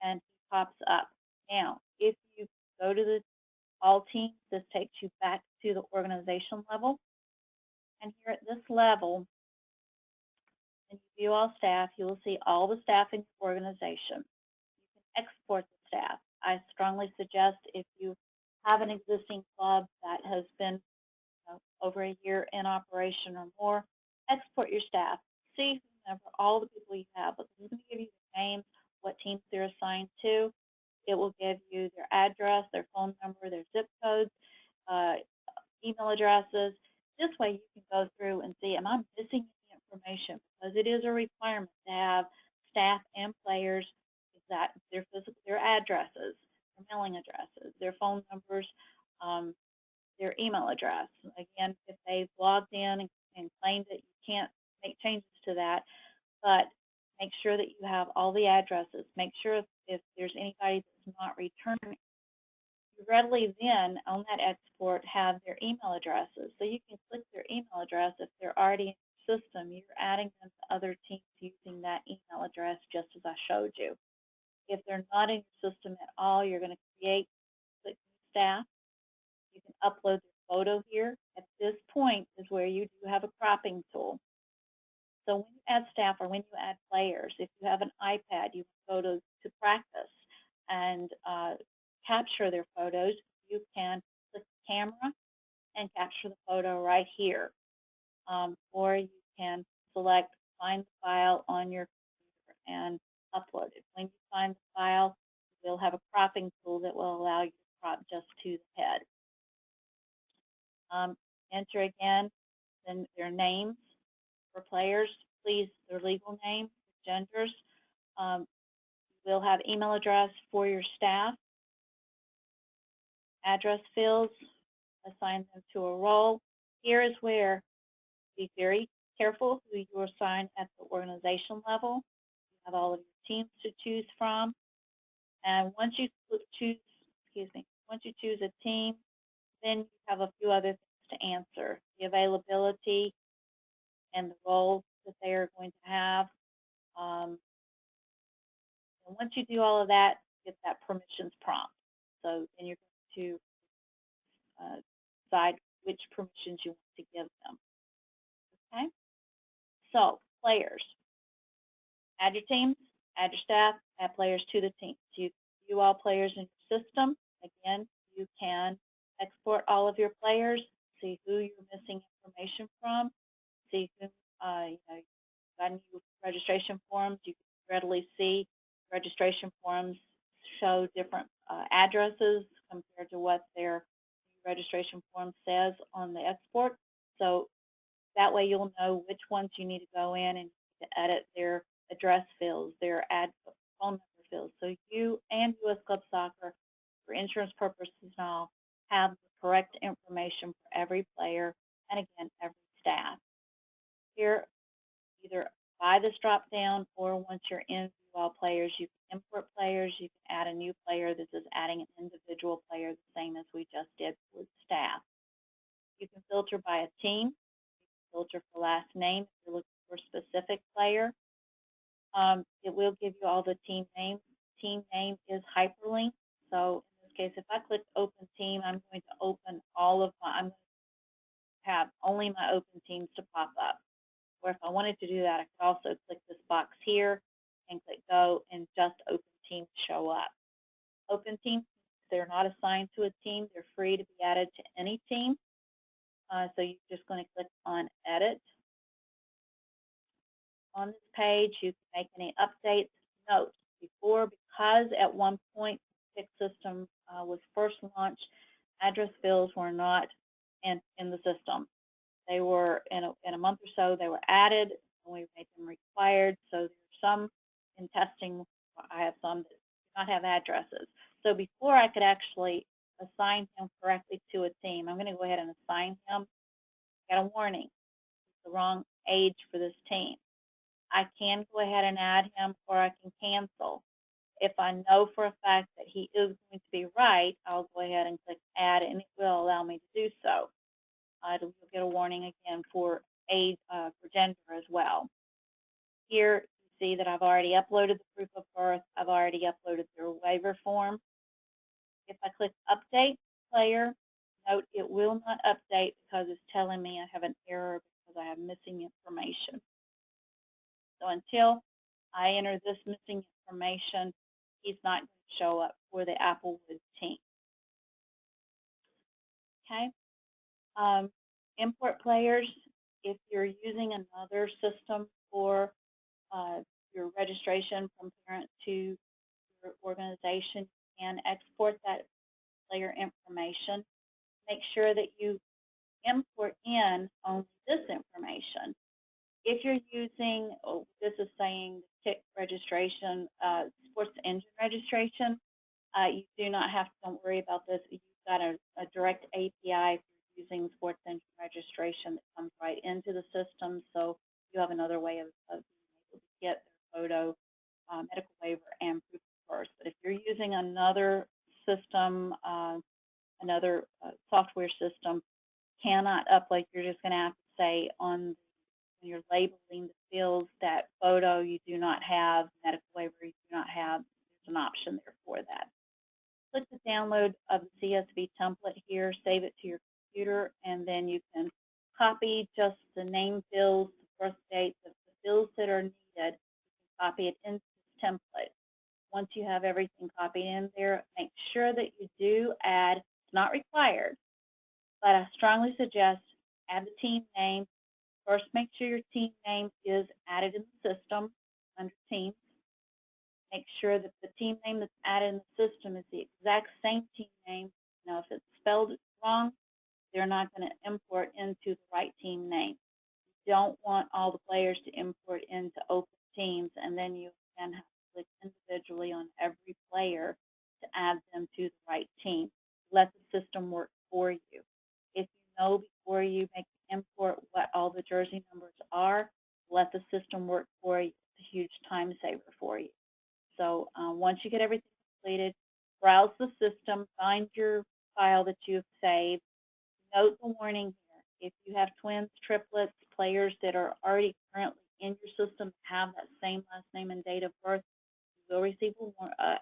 and he pops up. Now, if you go to the all teams, this takes you back to the organization level, and here at this level, When you view all staff, you will see all the staff in your organization. You can export the staff. I strongly suggest if you have an existing club that has been over a year in operation or more, export your staff. See all the people you have, because it's going to give you their names, what teams they're assigned to. It will give you their address, their phone number, their zip codes, email addresses. This way you can go through and see, am I missing any information? Because it is a requirement to have staff and players, that their addresses, their mailing addresses, their phone numbers, their email address. Again, if they've logged in and claimed that you can't make changes to that, but make sure that you have all the addresses. Make sure if there's anybody that's not returning, you readily then on that export have their email addresses. So you can click their email address if they're already in your system. You're adding them to other teams using that email address just as I showed you. If they're not in your system at all, you're going to click new staff. You can upload your photo here. At this point is where you do have a cropping tool. So when you add staff or when you add players, if you have an iPad, you can go to practice and capture their photos. You can click camera and capture the photo right here. Or you can select find the file on your computer and upload it. When you find the file, you'll have a cropping tool that will allow you to crop just to the head. Enter again then their names for players, please, their legal name, genders. We'll have email address for your staff, address fields, assign them to a role. Here is where be very careful who you assign at the organization level. You have all of your teams to choose from. And once you choose, once you choose a team, then you have a few other things to answer. The availability and the role that they are going to have. And once you do all of that, you get that permissions prompt. So then you're going to decide which permissions you want to give them. Okay? So, players. Add your teams, add your staff, add players to the team. So you view all players in your system. Again, you can export all of your players, see who you're missing information from, see who, got new registration forms. You can readily see registration forms show different addresses compared to what their registration form says on the export. So that way you'll know which ones you need to go in and to edit their address fields, their phone number fields. So you and U.S. Club Soccer, for insurance purposes and all, have the correct information for every player and again, every staff. Here, either by this drop down or once you're in view all players, you can import players, you can add a new player. This is adding an individual player, the same as we just did with staff. You can filter by a team, you can filter for last name if you're looking for a specific player. It will give you all the team names. Team name is hyperlinked. So in this case, if I click open team, I'm going to open all of I'm going to have only my open teams to pop up. Or if I wanted to do that, I could also click this box here and click go and just open teams show up. Open teams, they're not assigned to a team. They're free to be added to any team. So you're just going to click on edit. On this page, you can make any updates. Note, because at one point the system was first launched, address fields were not in the system. They were, in a month or so, they were added, and we made them required. So there's some in testing, I have some that do not have addresses. So before I could actually assign him correctly to a team, I'm going to go ahead and assign him. Got a warning, it's the wrong age for this team. I can go ahead and add him, or I can cancel. If I know for a fact that he is going to be right, I'll go ahead and click add, and it will allow me to do so. You'll get a warning again for age, for gender as well. Here you see that I've already uploaded the proof of birth. I've already uploaded their waiver form. If I click update player, note it will not update because it's telling me I have an error because I have missing information. So until I enter this missing information, he's not going to show up for the Applewood team. Okay. Import players, if you're using another system for your registration from parent to your organization, you can export that player information. Make sure that you import in only this information. If you're using, this is saying the TIC registration, sports engine registration, you do not have to, don't worry about this. You've got a direct API for using sports engine registration that comes right into the system, so you have another way of being able to get their photo, medical waiver, and proof of birth. But if you're using another system, another software system, cannot upload, you're just going to have to say on when you're labeling the fields that photo you do not have, medical waiver you do not have, there's an option there for that. Click the download of the CSV template here, save it to your computer, and then you can copy just the name fields, the birth dates, the fields that are needed. You can copy it into this template. Once you have everything copied in there, make sure that you do add, it's not required, but I strongly suggest add the team name. First, make sure your team name is added in the system under teams. Make sure that the team name that's added in the system is the exact same team name. Now, if it's spelled wrong, they're not going to import into the right team name. You don't want all the players to import into open teams, and then you can have to click individually on every player to add them to the right team. Let the system work for you. If you know before you make the import what all the jersey numbers are, let the system work for you. It's a huge time saver for you. So once you get everything completed, browse the system, find your file that you've saved. Note the warning here. If you have twins, triplets, players that are already currently in your system, have that same last name and date of birth, you will receive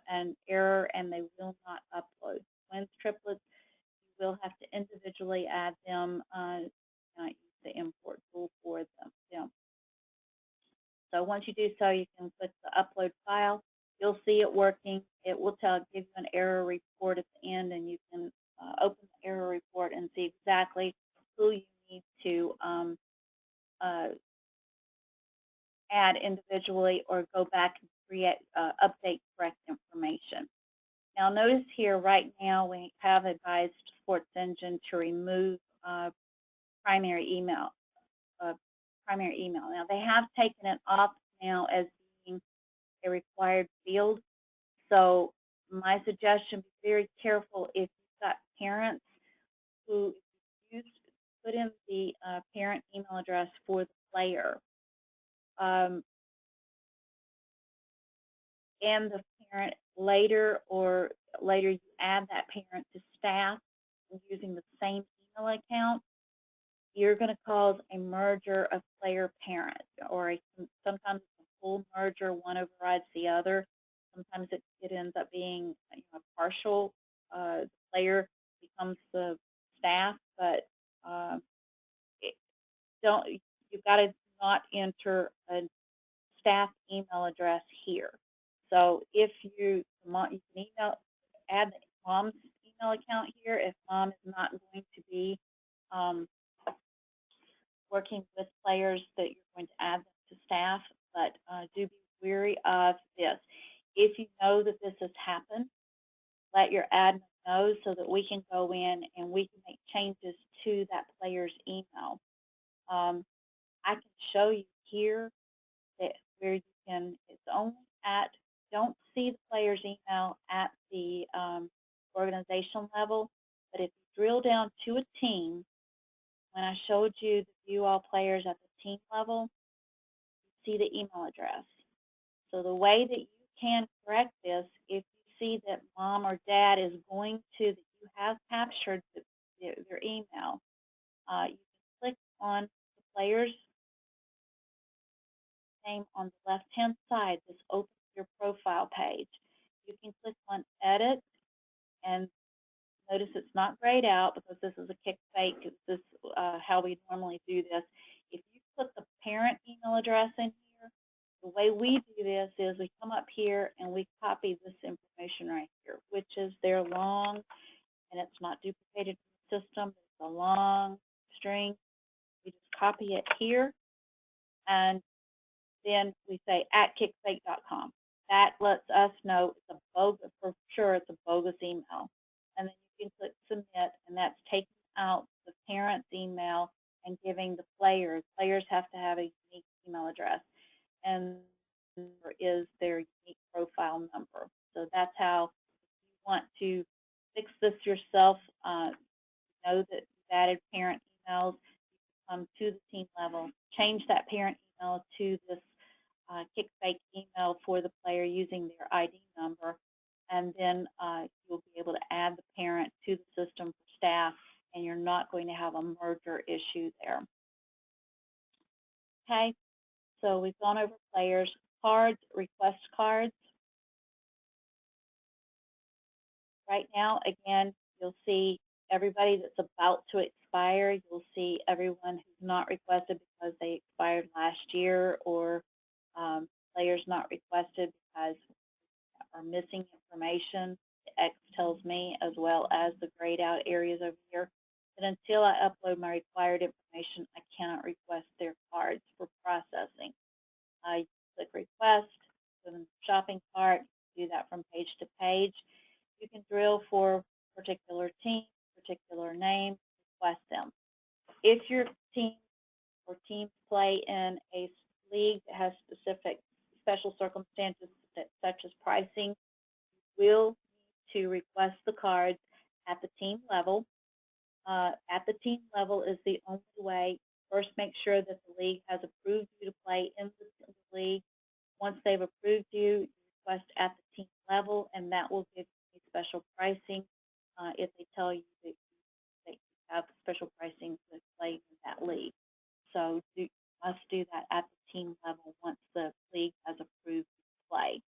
an error and they will not upload. Twins, triplets, you will have to individually add them, not use the import tool for them. So once you do so, you can click the upload file. You'll see it working. It will give you an error report at the end, and you can open the error report and see exactly who you need to add individually or go back and create, update correct information. Now notice here right now we have advised Sports Engine to remove primary email. Now they have taken it off now as being a required field. So my suggestion, be very careful if you've got parents who put in the parent email address for the player, and the parent later you add that parent to staff using the same email account, you're going to cause a merger of player-parent, or sometimes a full merger, one overrides the other. Sometimes it ends up being a partial, the player becomes the staff, but you've got to not enter a staff email address here. So if you can add mom's email account here if mom is not going to be working with players that you're going to add them to staff, but do be wary of this. If you know that this has happened, let your admin know so that we can go in and we can make changes to that player's email. I can show you here that where you can, it's only at, don't see the player's email at the organizational level, but if you drill down to a team, when I showed you the view all players at the team level, you see the email address. So the way that you can correct this, if you see that mom or dad is going to, that you have captured their email, you can click on the player's name on the left-hand side. This opens your profile page. You can click on edit, and notice it's not grayed out because this is a kick fake. This is how we normally do this. If you put the parent email address in here, The way we do this is we come up here and we copy this information right here, which is their long, and it's not duplicated in the system. It's a long string. We just copy it here, and then we say at kickbait.com. That lets us know it's a bogus, for sure it's a bogus email. And then you can click submit, and that's taking out the parent's email and giving the players. Players have to have a unique email address, and is their unique profile number. So that's how, if you want to fix this yourself, know that you've added parent emails, come to the team level, change that parent email to this kickbait email for the player using their ID number, and then you'll be able to add the parent to the system for staff, and you're not going to have a merger issue there. Okay, so we've gone over players, cards, request cards. Right now, again, you'll see everybody that's about to expire. You'll see everyone who's not requested because they expired last year, or players not requested because are missing information. The X tells me, as well as the grayed out areas over here, that until I upload my required information, I cannot request their cards for processing. I click request, put in the shopping cart, do that from page to page. You can drill for a particular team, particular name, request them. If your team or teams play in a league that has specific special circumstances such as pricing, you will need to request the cards at the team level. At the team level is the only way. First, make sure that the league has approved you to play in the league. Once they've approved you, request at the team level, and that will give you special pricing if they tell you that you have special pricing with playing in that league. So you must do that at the team level once the league has approved you to play.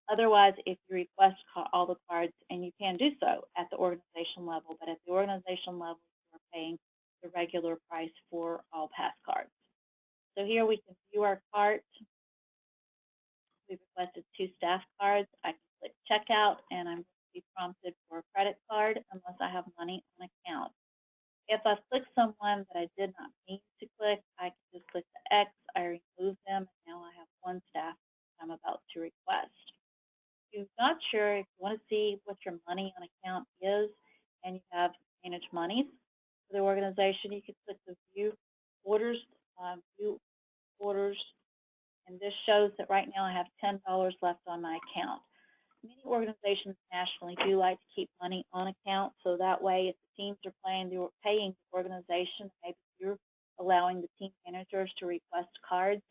Otherwise, if you request all the cards, and you can do so at the organization level, but at the organization level, you're paying the regular price for all pass cards. So here we can view our cart. We've requested 2 staff cards. I can click checkout, and I'm going to be prompted for a credit card unless I have money on account. If I click someone that I did not mean to click, I can just click the X, I remove them, and now I have 1 staff I'm about to request. If you're not sure, if you want to see what your money on account is, and you have managed monies for the organization, you can click the view orders, and this shows that right now I have $10 left on my account. Many organizations nationally do like to keep money on account, so that way if the teams are paying the organization, maybe you're allowing the team managers to request cards.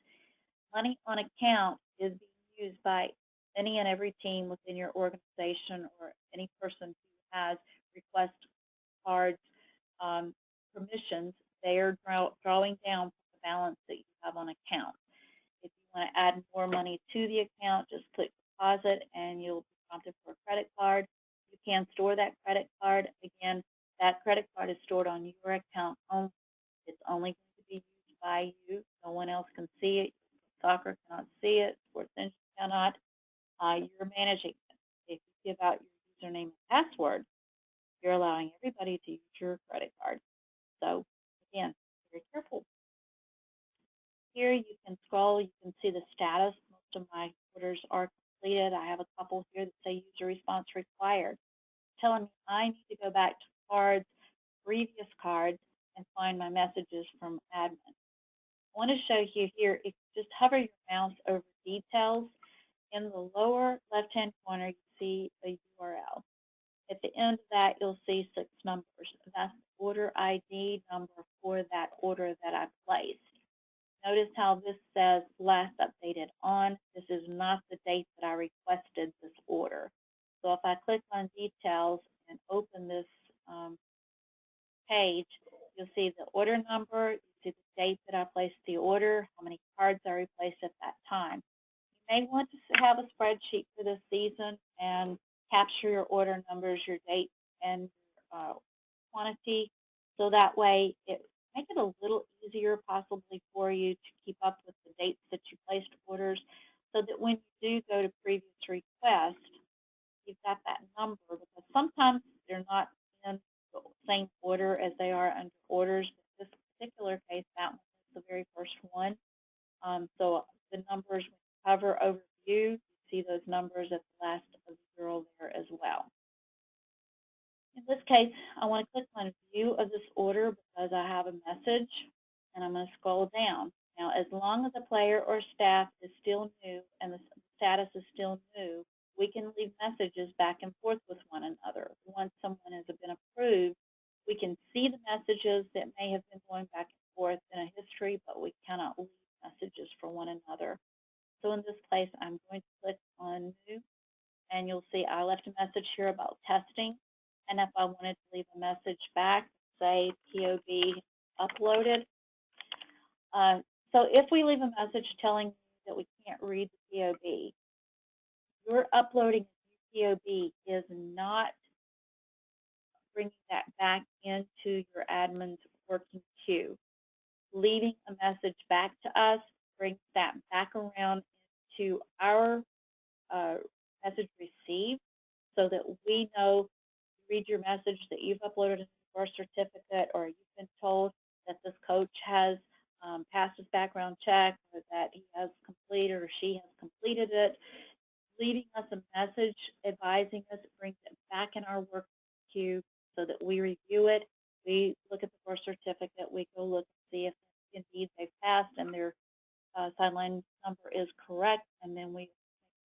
Money on account is being used by any and every team within your organization, or any person who has request cards permissions. They are drawing down from the balance that you have on account. If you want to add more money to the account, just click deposit and you'll be prompted for a credit card. You can store that credit card. Again, that credit card is stored on your account only. It's only going to be used by you. No one else can see it. Soccer cannot see it. Sports Engine cannot. You're managing it. If you give out your username and password, you're allowing everybody to use your credit card. So again, be very careful. Here you can scroll, you can see the status. Most of my orders are completed. I have a couple here that say user response required, telling me I need to go back to cards, previous cards, and find my messages from admin. I want to show you here, if you just hover your mouse over details, in the lower left-hand corner, you see a URL. At the end of that, you'll see 6 numbers. That's the order ID number for that order that I placed. Notice how this says last updated on. This is not the date that I requested this order. So if I click on details and open this page, you'll see the order number, you see the date that I placed the order, how many cards I replaced at that time. You may want to have a spreadsheet for this season and capture your order numbers, your date, and quantity, so that way make it a little easier possibly for you to keep up with the dates that you placed orders so that when you do go to previous request, you've got that number because sometimes they're not in the same order as they are under orders. In this particular case, that one is the very first one. So the numbers, when you hover over view, you see those numbers at the last of the zero there as well. In this case, I want to click on view of this order because I have a message, and I'm going to scroll down. Now, as long as the player or staff is still new and the status is still new, we can leave messages back and forth with one another. Once someone has been approved, we can see the messages that may have been going back and forth in a history, but we cannot leave messages for one another. So in this place, I'm going to click on new, and you'll see I left a message here about testing. And if I wanted to leave a message back, say POB uploaded. So if we leave a message telling you that we can't read the POB, your uploading a POB is not bringing that back into your admin's working queue. Leaving a message back to us brings that back around into our message received so that we know, read your message that you've uploaded a birth certificate, or you've been told that this coach has passed his background check, or that he has completed or she has completed it. Leaving us a message advising us brings it back in our work queue so that we review it. We look at the birth certificate. We go look and see if indeed they've passed and their sideline number is correct, and then we make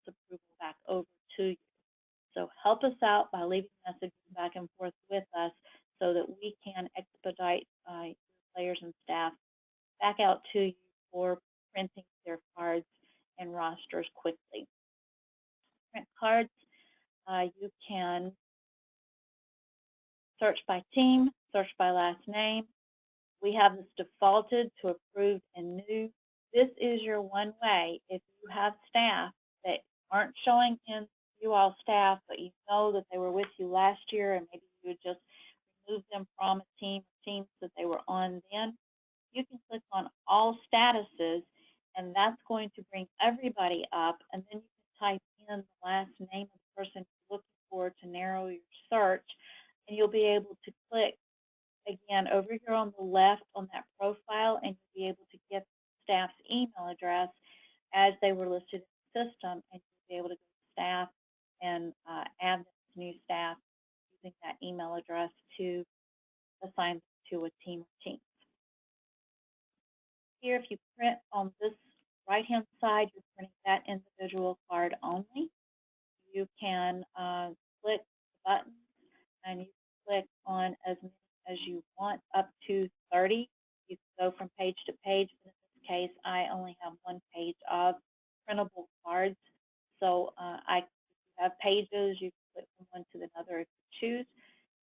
this approval back over to you. So help us out by leaving messages back and forth with us so that we can expedite your players and staff back out to you for printing their cards and rosters quickly. Print cards, you can search by team, search by last name. We have this defaulted to approved and new. This is your one way. If you have staff that aren't showing in you all staff, but you know that they were with you last year and maybe you would just remove them from a team or teams that they were on then, you can click on all statuses, and that's going to bring everybody up, and then you can type in the last name of the person you're looking for to narrow your search, and you'll be able to click again over here on the left on that profile, and you'll be able to get staff's email address as they were listed in the system, and you'll be able to go to staff and add this new staff using that email address to assign to a team or teams. Here, if you print on this right-hand side, you're printing that individual card only. You can click the button, and you click on as many as you want, up to 30. You can go from page to page, but in this case, I only have one page of printable cards. So I have pages, you can click from one to another if you choose.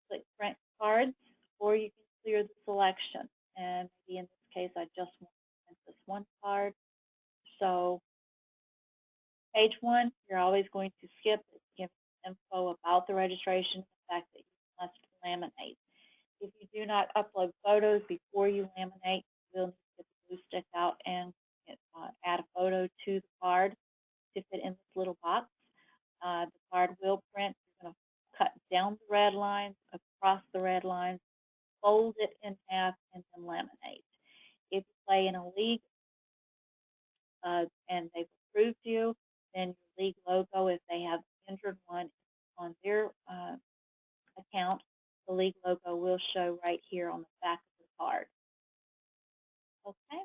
Click print cards, or you can clear the selection. And maybe in this case, I just want to print this one card. So page one, you're always going to skip. It's giving info about the registration, the fact that you must laminate. If you do not upload photos before you laminate, you will need to get the glue stick out and add a photo to the card to fit in this little box. The card will print. You're going to cut down the red lines, across the red lines, fold it in half, and then laminate. If you play in a league and they've approved you, then your league logo, if they have entered one on their account, the league logo will show right here on the back of the card. Okay,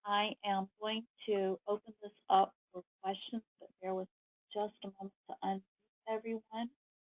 I am going to open this up for questions, but bear with just a moment to unmute everyone.